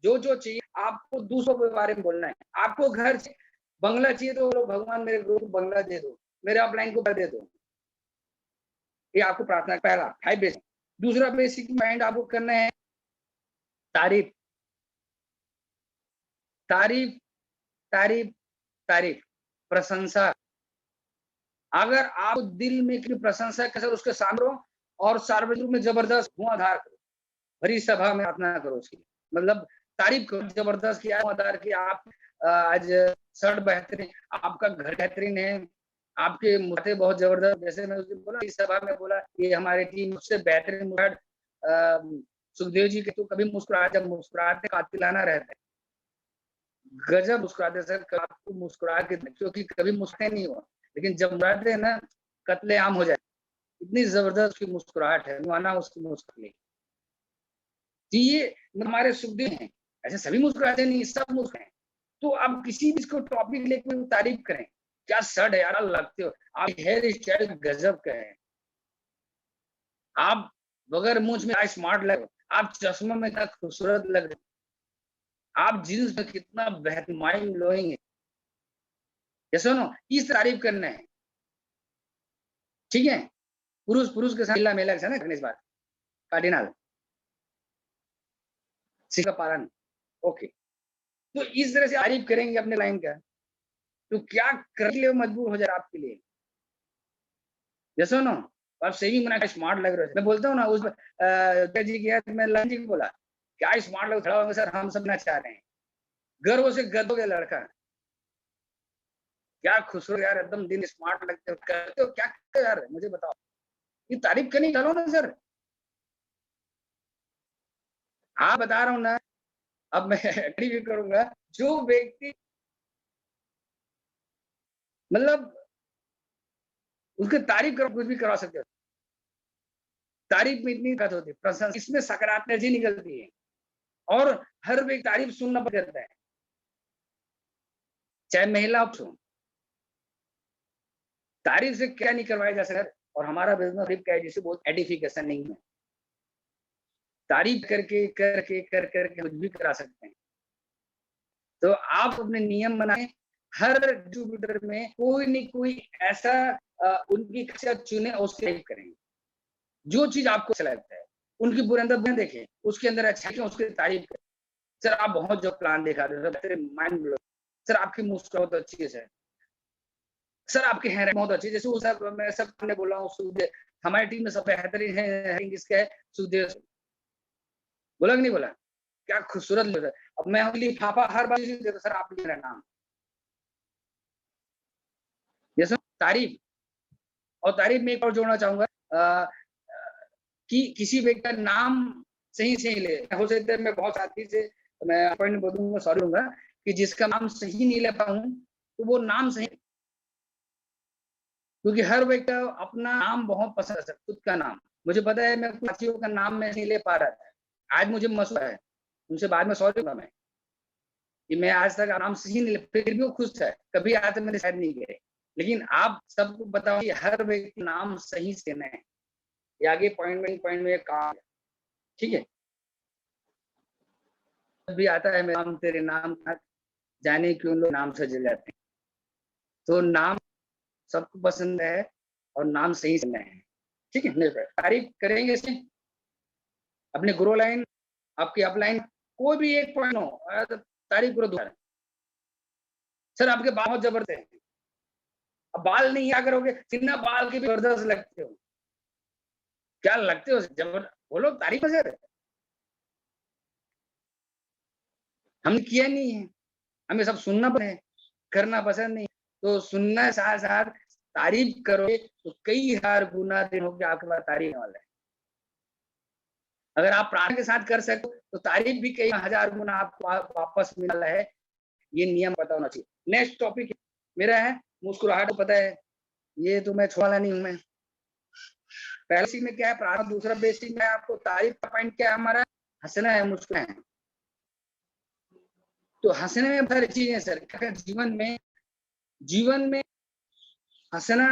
B: जो चाहिए, आपको दूसरों के बारे में बोलना है। आपको घर से बंगला चाहिए तो बोलो भगवान मेरे को बंगला दे दो, मेरे अपलाइन को दे दो। ये आपको प्रार्थना, पहला 5 बेसिक। दूसरा बेसिक माइंड आपको करना है तारीफ, तारीफ, तारीफ, तारीफ, प्रशंसा। अगर आप दिल में की प्रशंसा कर उसके सामने और सार्वजनिक रूप में जबरदस्त धुआंधार करो, भरी सभा में प्रार्थना करो उसकी, मतलब तारीफ करो जबरदस्त किया, धुआंधार की। आप आज शर्ट बेहतरीन, आपका घर बेहतरीन है, आपके मुझे बहुत जबरदस्त। जैसे मैं उस दिन बोला इस सभा में बोला, ये हमारी टीम मुझसे बेहतरीन मुस्कुराहट, सुखदेव जी के तो कभी मुस्कुराते, जब मुस्कुराते कातिलाना रहता है, गजब मुस्कुराते सर। आपको मुस्कुरा के, क्योंकि कभी मुस्कुराते नहीं हुआ, लेकिन जब मुस्कुराते हैं ना कत्ले आम हो जाए, इतनी जबरदस्त की मुस्कुराहट है, माना उसकी मुस्कुराहट। ये हमारे सुखदेव हैं, ऐसे सभी मुस्कुराते नहीं, सब मुस्कुराते। तो आप किसी भी इसको टॉपिक लेकर तारीफ करें, क्या शर्ट है यार लगते हो, आप हेयर स्टाइल गजब का है, आप बगैर मूंछ में स्मार्ट लग, आप चश्मा में क्या खूबसूरत लग रहे, आप जींस में कितना बेहतर माइंड ब्लोइंग है। ये सुनो, इस तारीफ करना है, ठीक है। पुरुष के साथ मिला मेला है ना इस बार कार्डिनल सिखा पालन, ओके। तो इस तरह से तारीफ करेंगे अपने लाइन का, तो क्या कर लिए मजबूर हो जाए आपके लिए। जैसे ना आप सही मना स्मार्ट लग रहे हो, मैं बोलता हूँ ना उस जी किया, मैं लाइन जी को बोला क्या स्मार्ट लग, खड़ा होंगे सर हम सब ना चाह रहे हैं, गर्व से गद हो गया लड़का, क्या खुश हो यार, एकदम दिन स्मार्ट लगते हो, करते हो क्या यार मुझे बताओ, ये तारीफ करने चलो ना सर। हाँ बता रहा हूँ ना, अब मैं एग्री भी करूंगा, जो व्यक्ति मतलब उसकी तारीफ करो, कुछ भी करवा सकते हो। तारीफ में इतनी ताकत होती है, प्रशंसा इसमें सकारात्मक एनर्जी निकलती है, और हर व्यक्ति तारीफ सुनना पसंद करता है, चाहे महिला हो। तारीफ से क्या नहीं करवाया जा सकता, और हमारा बिजनेस तारीफ का है, जिसे बोलते एडिफिकेशन नहीं है। तारीफ करके करके कर करके कुछ भी करा सकते हैं। तो आप अपने नियम बनाएं, हर डिस्ट्रीब्यूटर में कोई नहीं कोई ऐसा उनकी चुने और उसकी तारीफ करेंगे, जो चीज आपको अच्छा लगता है उनकी पूरे अंदर देखें, उसके अंदर अच्छा है उसकी तारीफ करें। सर आप बहुत जो प्लान दिखा रहे हो, तेरे माइंड ब्लो, सर आपकी मुस्कुराहट बहुत अच्छी है सर आपके हेयर बहुत अच्छी, जैसे वो सब मैं सब ने बोला हूँ, सुखदेव हमारी टीम में सब बेहतरीन है, किसका है सुखदेव, बोला कि नहीं बोला, क्या खूबसूरत लग रहा है। अब मैं लिफाफा हर बार देता सर आप मेरा नाम, जैसे तारीफ। और तारीफ में एक और जोड़ना चाहूंगा कि किसी व्यक्ति का नाम सही सही ले, हो सकता है मैं बहुत साथी से मैं पॉइंट बोलूंगा, सॉरी दूंगा कि जिसका नाम सही नहीं ले पाऊं तो वो नाम सही, क्योंकि हर व्यक्ति अपना नाम बहुत पसंद है, खुद का नाम। मुझे पता है मैं कुछ साथियों का नाम मैं नहीं ले पा रहा था, आज मुझे महसूस है, उनसे बाद में सॉरी दूंगा मैं कि मैं आज तक नाम सही नहीं ले, फिर भी वो खुश था, कभी आज तक मेरे शायद नहीं गए। लेकिन आप सबको बताओ कि हर व्यक्ति नाम सही से लेना है, ये आगे पॉइंट में काम है, ठीक है। भी आता है मेरा नाम तेरे नाम का, जाने क्यों लोग नाम से जल जाते हैं। तो नाम सबको पसंद है और नाम सही से लेना है, ठीक है। तारीफ करेंगे इसकी, अपने ग्रो लाइन, आपकी अपलाइन, कोई भी एक पॉइंट हो तारीफ करो दोबारा। सर आपके बाल बहुत जबरदस्त है, अब बाल नहीं क्या करोगे, बिना बाल के भी जबरदस्त लगते हो, क्या लगते हो जबर, बोलो तारीफ है। हमने किया नहीं है, हमें सब सुनना पसंद है, करना पसंद नहीं, तो सुनना साथ साथ तारीफ करोगे तो कई हजार गुना दिन होकर आपके पास तारीफ वाला है। अगर आप प्रार्थना के साथ कर सको तो तारीफ भी कई हजार गुना आपको वापस मिला है, ये नियम पता होना चाहिए। नेक्स्ट टॉपिक मेरा है मुस्कुराहट, पता है ये तो मैं छोड़ने नहीं हूं मैं। पहले बेसिक में क्या है प्रार्थना, दूसरा बेसिक में आपको तारीफ का पॉइंट क्या है हमारा, हंसना है, मुस्कुराना है। तो हंसने में बहुत चीज है सर, जीवन में हंसना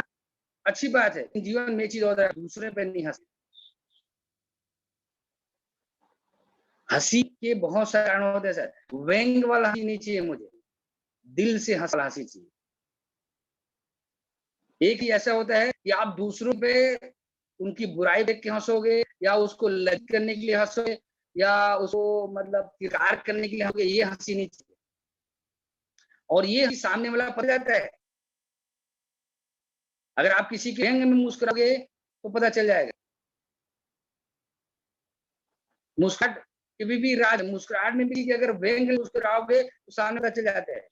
B: अच्छी बात है, जीवन में चीज होता है दूसरे पे नहीं हंस। हंसी के बहुत सारे कारण होते हैं सर, व्यंग वाला हंसी नहीं चाहिए मुझे, दिल से हंसी चाहिए। एक ही ऐसा होता है कि आप दूसरों पे उनकी बुराई देख के हंसोगे, या उसको लज्जित करने के लिए हंसोगे, या उसको मतलब तिरस्कार करने के लिए हंसोगे, ये हंसी नहीं चाहिए। और ये सामने वाला पता जाता है, अगर आप किसी के व्यंग में मुस्कुराओगे तो पता चल जाएगा। मुस्कुराहट के भी राज, मुस्कुराहट में भी अगर व्यंग मुस्कुराओगे तो सामने पता चल जाता है।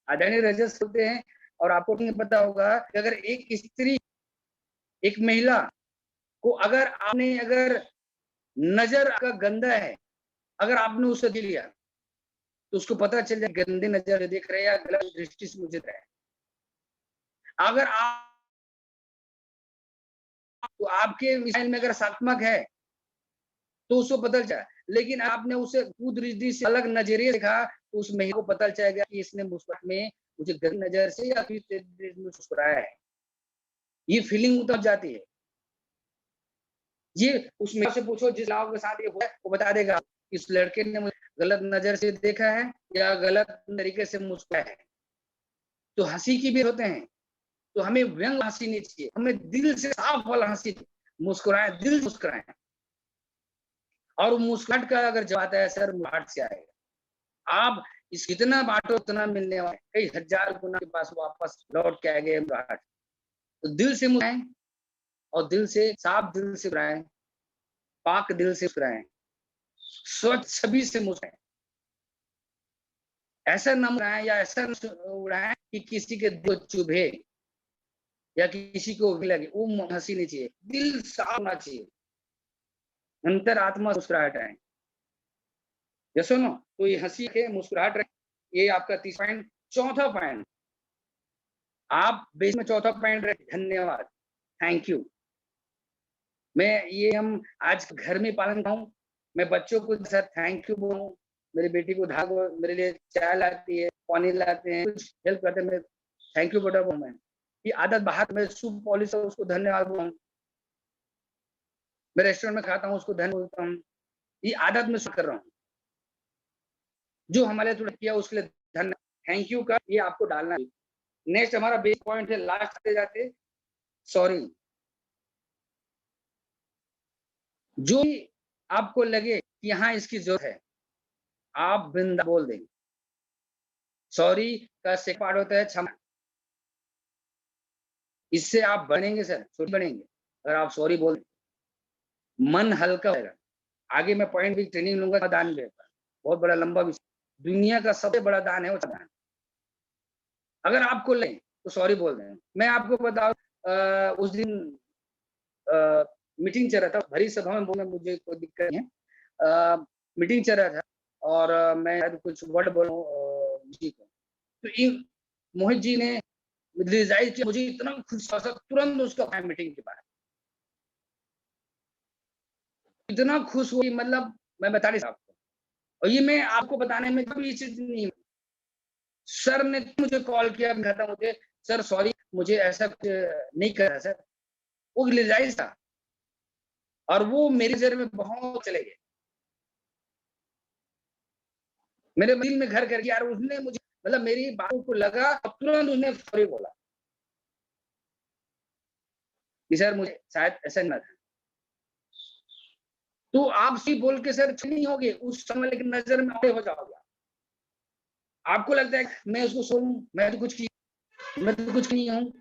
B: आदरणीय रजत होते हैं, और आपको नहीं पता होगा कि अगर एक स्त्री, एक महिला को अगर नजर का गंदा है, अगर आपने उसे देख लिया तो उसको पता चल जाए गंदे नजर से देख रहे हैं या गलत दृष्टि से मुझे रहे हैं। अगर आप तो आपके विषय में अगर सकारात्मक है तो उसको पता चला, लेकिन आपने उसे कुदृष्टि से अलग नजरिए देखा तो उस महिला को पता चलेगा कि इसने मुस्कुराहट में मुझे गंदी नजर से या फिर मुस्कुराया है, ये फीलिंग उतर जाती है। ये उस महिला से पूछो जिस लोगों के साथ ये हुआ है, वो बता देगा इस लड़के ने मुझे गलत नजर से देखा है या गलत तरीके से मुस्कुराया है। तो हंसी की भी होते हैं, तो हमें व्यंग हंसी नहीं चाहिए, हमें दिल से साफ वाला हंसी, मुस्कुराए, दिल से मुस्कुराए। और मुस्कुराहट का अगर जवाब आता है सर, मुस्कुराहट से आएगा। आप इस कितना बांटो उतना मिलने वाला, कई हजार गुना के पास वापस लौट के आएंगे मुस्कुराहट। तो दिल से मुस्कुराएं, और दिल से, साफ दिल से मुस्कुराएं, पाक दिल से मुस्कुराएं, स्वच्छ छवि से मुस्कुराएं। ऐसा न मुस्कुराएं या ऐसा उड़ाएं कि किसी के दिल चुभे या किसी को भी लगे, वो हंसी नहीं चाहिए, दिल साफ होना चाहिए, अंतर आत्मा मुस्कुराहट है। ये सुनो, तो ये हंसी के मुस्कुराहट रहे, ये आपका तीसरा पॉइंट। चौथा पॉइंट आप बेस में चौथा पॉइंट रहे, धन्यवाद, थैंक यू। मैं ये हम आज घर में पालन करूं, मैं बच्चों को सर थैंक यू बोलूं, मेरी बेटी को धागो मेरे लिए चाय लाती है, पानी लाते हैं, कुछ हेल्प करते हैं, मैं थैंक यू बेटा बोलूं। मैं ये आदत बाहर में शू पॉलिश है उसको धन्यवाद बोलूं, मैं रेस्टोरेंट में खाता हूँ उसको धन्यवाद बोलता हूँ, ये आदत में कर रहा हूँ। जो हमारे थोड़ा किया उसके लिए धन्यवाद, थैंक यू का ये आपको डालना है। नेक्स्ट हमारा बेस पॉइंट है, लास्ट आते जाते सॉरी। जो आपको लगे कि यहाँ इसकी जरूरत है, आप बिंदा बोल देंगे। सॉरी का सेकंड पार्ट होता है क्षमा, इससे आप बनेंगे सर, छोटे बनेंगे अगर आप सॉरी बोल दें, मन हल्का होगा। आगे मैं पॉइंट भी ट्रेनिंग लूंगा, दान देगा, बहुत बड़ा लंबा विषय, दुनिया का सबसे बड़ा दान है वो दान। अगर आपको लें तो सॉरी बोल दें। मैं आपको बताऊं, उस दिन मीटिंग चल रहा था, भरी सभा में बोलने मुझे कोई दिक्कत नहीं है, मीटिंग चल रहा था और मैं शायद कुछ वर्ड बोलूँ जी को, तो ये मोहित जी ने रियलाइज़ किया, मुझे इतना खुश हुआ सर, तुरंत उसको उठाया मीटिंग के बाद। इतना खुश हुई मतलब मैं बता नहीं सकता आपको। और ये मैं आपको बताने में कभी ये चीज़ नहीं, सर ने मुझे कॉल किया, कहा था मुझे, सर सॉरी मुझे ऐसा कुछ नहीं करा सर। वो रियलाइज़ था और वो मेरे नज़र में बहुत चले गए। मेरे दिल में घर कर गया यार, उसने मुझे मतलब मेरी बातों को लगा और तुरंत उसने सॉरी बोला कि सर मुझे शायद ऐसा ना था। तो आप सी बोल के सर नहीं होगे उस समय, लेकिन नज़र में बड़े हो जाओगे। आपको लगता है मैं उसको सुनूँ, मैं तो कुछ नहीं हूँ,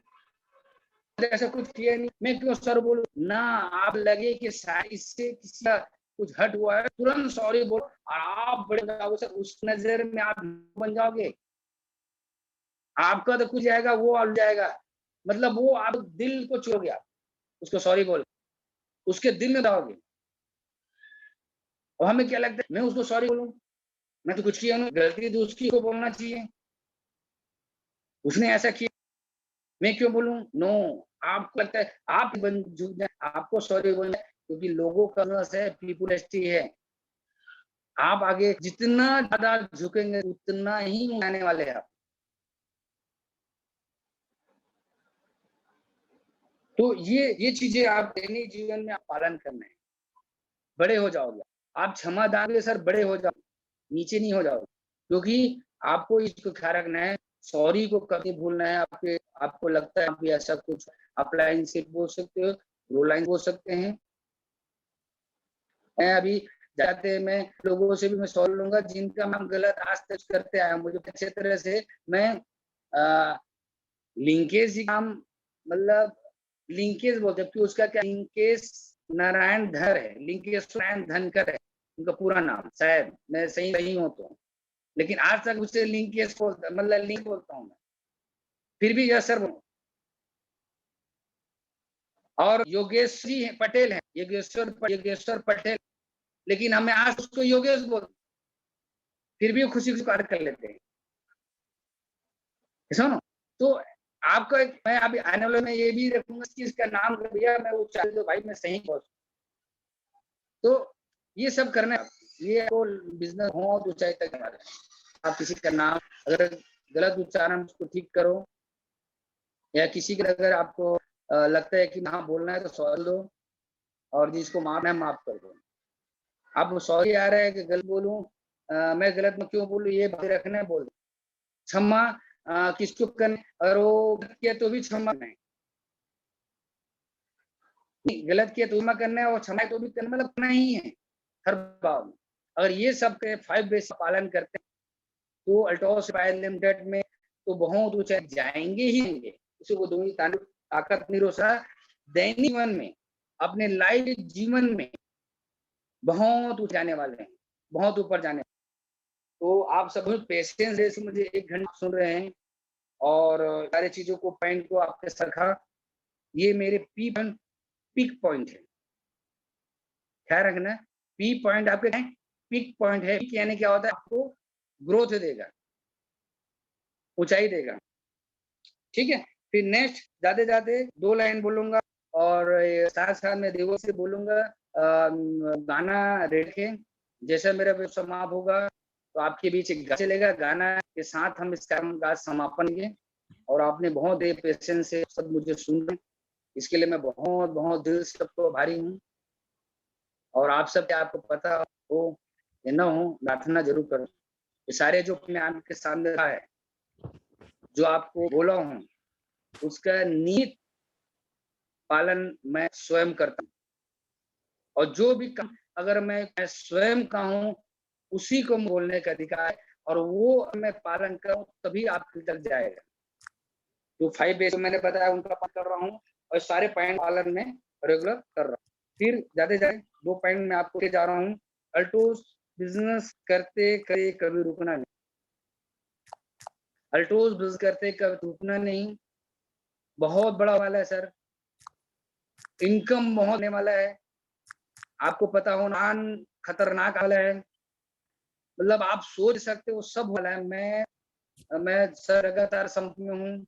B: ऐसा कुछ किया नहीं, मैं क्यों सर बोलूँ? ना, आप लगे कि शायद इससे किसी का कुछ हर्ट हुआ है, तुरंत सॉरी बोलो और आप बड़े हो जाओगे सर, उस नज़र में आप बन जाओगे। आपका तो कुछ जाएगा, वो अड़ जाएगा। मतलब वो आप दिल को छूओगे आप, उसको सॉरी बोल, उसके दिल में जाओगे। और हमें क्या लगता है मैं उसको सॉरी बोलूँ, मैं तो कुछ किया नहीं, गलती तो उसकी को बोलना चाहिए। उसने ऐसा किया, मैं क्यों बोलूँ? नो, आपको लगता है आप बन झुक जाए, आपको सॉरी बोलना है क्योंकि लोगों का नस है, पीपुलिस्टी है। आप आगे जितना ज़्यादा झुकेंगे उतना ही आने वाले हैं आप। तो ये चीज़ें आप दैनिक जीवन में आप पालन करना है। बड़े हो जाओगे। आप क्षमा दांगे सर, बड़े हो जाओगे, नीचे नहीं हो जाओगे। क्योंकि आपको इसको ख्याल रखना है, सॉरी को कभी भूलना है। आपको लगता है आप भी ऐसा कुछ आप लाइन से बोल सकते हो, 2 लाइन बोल सकते हैं। मैं अभी जाते मैं लोगों से भी मैं सॉरी लूँगा जिनका मैं गलत आज तक करते आया हूँ। मुझे अच्छे तरह से मैं लिंकेश जी काम मतलब लिंकेश बोलते हैं, जबकि उसका क्या लिंकेश नारायण धर है, लिंकेश नारायण धनकर है उनका पूरा नाम, शायद मैं सही नहीं हूँ तो। लेकिन आज तक उसे लिंकेश बोलता मतलब लिंक बोलता हूँ मैं, फिर भी यस सर बोलूँ। और योगेश्वरी पटेल है, योगेश्वर पटेल, लेकिन हमें आज उसको योगेश बोलते, फिर भी वो खुशी से कार्य कर लेते हैं। सुनो, तो आपका मैं अभी आने वाले में ये भी रखूँगा कि इसका नाम भैया मैं वो चाहे तो भाई मैं सही बोल, तो ये सब करना है। ये आपको बिज़नेस हो तो ऊँचाई तक जाना है। आप किसी का नाम अगर गलत उच्चारण उसको ठीक करो या किसी का अगर आपको लगता है कि हाँ बोलना है तो सॉरी दो और जिसको माफ़ है माफ़ कर दो। अब सॉरी आ रहा है कि गलत बोलूँ मैं गलत में क्यों बोलूँ ये बातें रखना है बोल दो। क्षमा किसको करना अगर वो गलत किया तो भी क्षमा नहीं। गलत किया तो क्षमा करना है और क्षमा तो भी करना मतलब करना ही है हर भाव में। अगर ये सब के 5 बेस का पालन करते हैं तो अल्टोस प्राइवेट लिमिटेड में तो बहुत ऊँचाई जाएँगे ही जाएँगे। किसी को दूँगी ताकत निरोसा दैनिक जीवन में, अपने लाइफ जीवन में बहुत ऊँचे जाने वाले हैं, बहुत ऊपर जाने। तो आप सब पेशेंस जैसे मुझे 1 घंटा सुन रहे हैं और सारी चीज़ों को पॉइंट को आपने रखा। ये मेरे पीक पॉइंट है। ख्याल रखना पी पॉइंट आपके क्या है? पीक पॉइंट है। पीक यानी क्या होता है? आपको ग्रोथ देगा, ऊँचाई देगा। ठीक है? फिर नेक्स्ट जाते-जाते 2 लाइन बोलूँगा और साथ-साथ मैं देवों से बोलूँगा गाना रखें। जैसे मेरा वेब समाप्त होगा तो आपके बीच एक गाना चलेगा, गाना के साथ हम इस कार्यक्रम का समापन करेंगे और आपने बहुत देर पेशेंस से सब मुझे सुन रहे हैं। इसके लिए मैं बहुत-बहुत दिल से सबको आभारी हूँ और आप सब क्या आपको पता हो या ना हो, प्रार्थना ज़रूर करो। ये सारे जो मैं आपके सामने रखा है, जो आपको बोला हूँ, उसका नियत पालन मैं स्वयं करता हूँ और जो भी काम अगर मैं स्वयं का हूँ, उसी को बोलने का अधिकार है और वो मैं पालन करूँ तभी आप तक जाएगा। जो 5 बेस मैंने बताया उनका पालन कर रहा हूँ और सारे पॉइंट पालन में रेगुलर कर रहा हूँ। फिर जाते-जाते 2 पॉइंट मैं आपको जा रहा हूँ। अल्टोस बिज़नेस करते कभी रुकना नहीं। अल्टोस बिज़नेस करते कभी रुकना नहीं। बहुत बड़ा वाला है सर। इनकम बहुत होने वाला है। आपको पता हो खतरनाक वाला है, मतलब आप सोच सकते हो सब वाला है। मैं सर लगातार संपर्क में हूँ।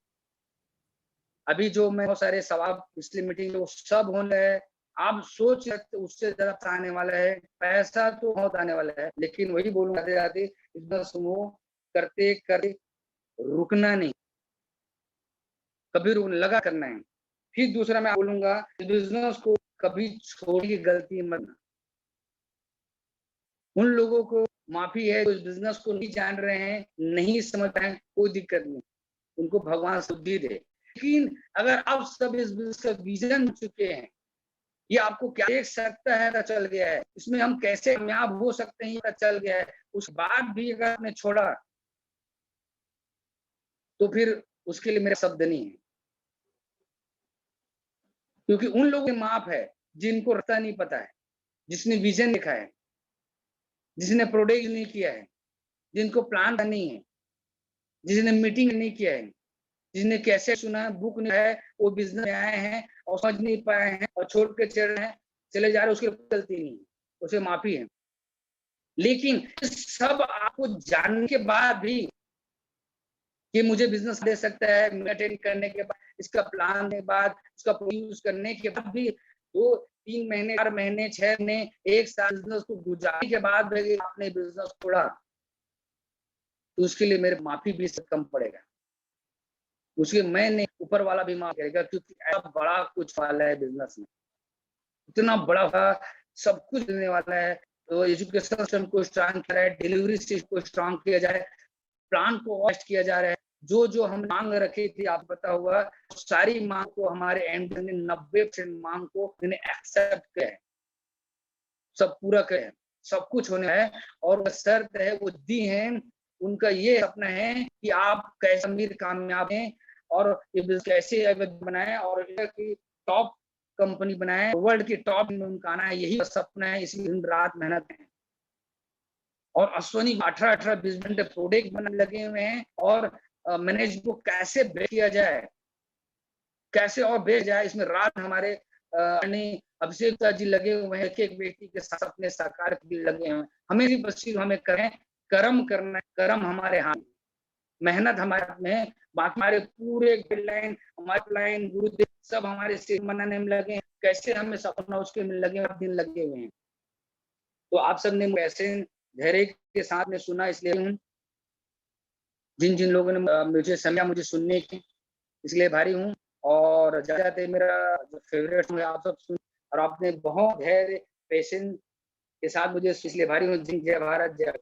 B: अभी जो मैं बहुत सारे सवाल पिछली मीटिंग में वो सब होने है। आप सोच सकते हो उससे ज़्यादा आने वाला है। पैसा तो बहुत आने वाला है, लेकिन वही बोलूँ जाते-जाते बिज़नेस को करते-करते रुकना नहीं, कभी रुक लगा करना है। फिर दूसरा मैं बोलूँगा बिज़नेस को कभी छोटी गलती मत। उन लोगों को माफ़ी है जो इस बिज़नेस को नहीं जान रहे हैं, नहीं समझ पाए हैं, कोई दिक्कत नहीं। उनको भगवान बुद्धि दे। लेकिन अगर आप सब इस बिज़नेस का विज़न चुके हैं, ये आपको क्या देख सकता है पता चल गया है, इसमें हम कैसे कामयाब हो सकते हैं पता चल गया है, उस बाद भी अगर आपने छोड़ा, तो फिर उसके लिए मेरे शब्द नहीं है। क्योंकि उन लोगों की माफ़ है, जिनको रास्ता नहीं पता है, जिसने विज़न देखा है, जिसने प्रोडक्ट नहीं किया है, जिनको प्लान नहीं है, जिसने मीटिंग नहीं किया है, जिसने कैसे सुना है, बुक नहीं है, वो बिज़नेस में आए हैं और समझ नहीं पाए हैं और छोड़ के चल रहे हैं, चले जा रहे हैं, उसकी गलती नहीं है, उसे माफ़ी है। लेकिन सब आपको जानने के बाद भी कि मुझे बिज़नेस दे सकता है, मेंटेन करने के बाद, इसका प्लान के बाद, उसका यूज़ करने के बाद भी 2, 3 महीने, 4 महीने, 6 महीने, 1 साल बिज़नेस को गुज़ारने के बाद भी आपने बिज़नेस छोड़ा, तो उसके लिए मेरे माफ़ी भी इससे कम पड़ेगा। उसके मैं नहीं, ऊपर वाला भी माफ़ करेगा क्योंकि ऐसा बड़ा कुछ वाला है बिज़नेस में। इतना बड़ा सब कुछ देने वाला है, तो एजुकेशन सिस्टम को स्ट्रॉन्ग किया है, डिलीवरी सिस्टम को स्ट्रॉन्ग किया जाए, प्लान को बेस्ट किया जा रहा है। जो हम मांग रखी थी आपको पता होगा, सारी मांग को हमारे एमडी ने 90% मांग को इन्हें एक्सेप्ट किया है, सब पूरा किया है, सब कुछ होने है और शर्त है वो दी है। उनका ये सपना है कि आप कैसे अमीर कामयाब हैं और ये बिज़नेस कैसे बनाएं और इंडिया की टॉप कंपनी बनाएं, वर्ल्ड की टॉप में उनका आना है, यही सपना है, इसलिए दिन रात मेहनत है। और अश्वनी 18-18 20 घंटे प्रोडक्ट बनाने लगे हुए हैं और मैनेज को कैसे बेच किया जाए, कैसे और बेच जाए, इसमें रात हमारे अभिषेक जी लगे हुए हैं, एक-एक व्यक्ति के साथ अपने साकार के लिए लगे हुए हैं। हमें भी बस हमें करें, कर्म करना है, कर्म हमारे हाथ में, मेहनत हमारे हाथ में है, बाकी हमारे पूरे गाइडलाइन, हमारे प्लान, गुरुदेव सब हमारे सिर बनाने में लगे हैं, कैसे हमें सपना उसके में लगे दिन लगे हुए हैं। तो आप सबने कैसे धैर्य के साथ में सुना इसलिए हूँ, जिन-जिन लोगों ने मुझे समझा मुझे सुनने की, इसलिए भारी हूँ और जाते मेरा जो फेवरेट सॉन्ग है आप सब सुन और आपने बहुत धैर्य, पेशेंस के साथ मुझे इसलिए भारी हूँ। जय भारत जय।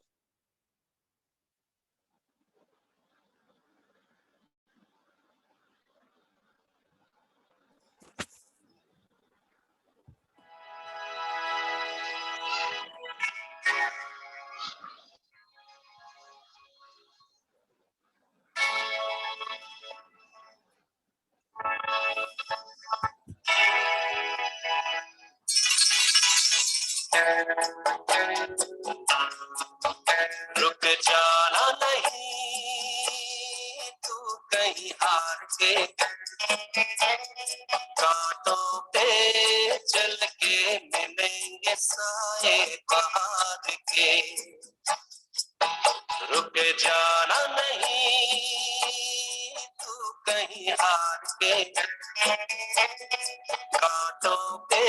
C: रुक जाना नहीं तू कहीं हार के, कांटों पे चल के मिलेंगे साए बहार के। रुक जाना नहीं तू कहीं हार के, कांटों पे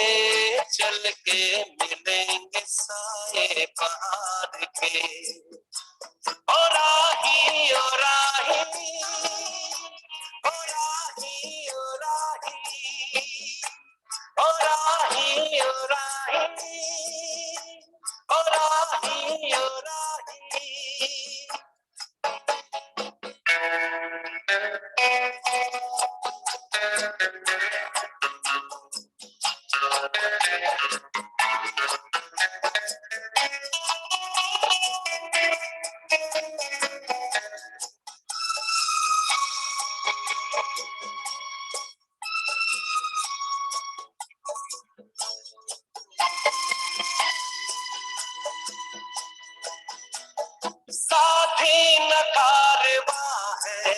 C: चल के मिलेंगे साए बहार के। ओ राही ओ राही ओ राही ओ राही ओ राही ओ राही ओ राही ओ राही। साथी न कारवां है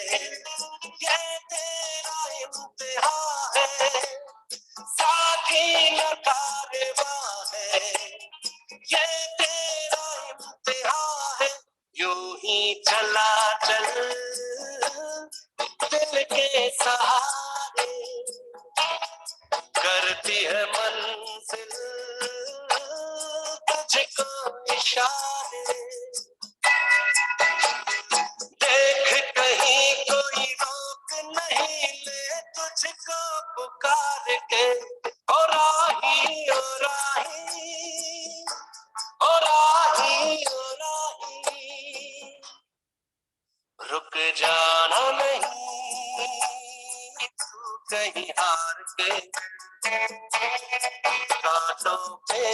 C: ये तेरा इम्तिहान है, साथी न कारवां है ये यूं ही चला चल दिल के सहारे, करती है मंजिल तुझको इशारे। देख कहीं कोई रोक नहीं ले तुझको पुकार के, ओ राही ओ राही, ओ राही ओ राही। रुक जाना नहीं तू कहीं हार के, कांटों पे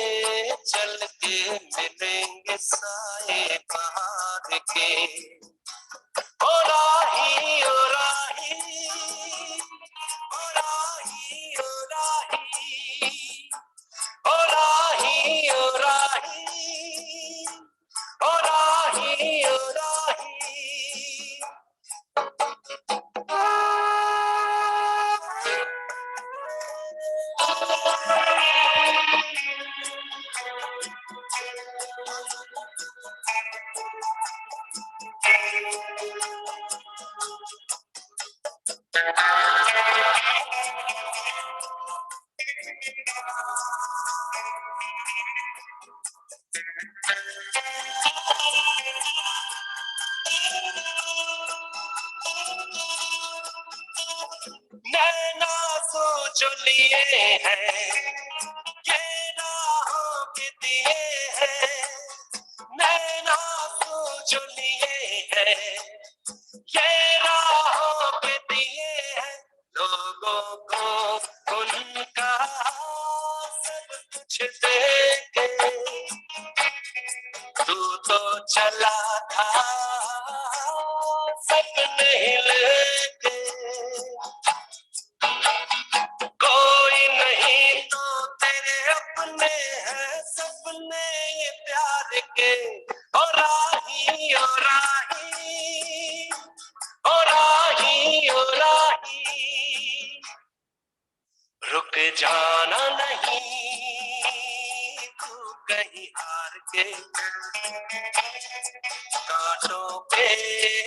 C: चल के मिलेंगे साए बहार के। ओ राही ओ राही, ओ राही ओ राही, ओ राही ओ राही, ओ राही ओ राही। नैना सो जो लिए हैं ये राहों के दिए हैं, नैना सो जो लिए हैं ये राहों के दिए हैं। लोगों को उनका सब कुछ दे के तू तो चला था सपने लेके। कोई नहीं तो तेरे अपने हैं सपने ये प्यार के। ओ राही ओ राही, ओ राही ओ राही। रुक जाना नहीं तू कहीं हार के, कांटों पे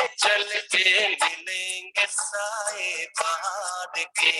C: चल के मिलेंगे साए बहार के।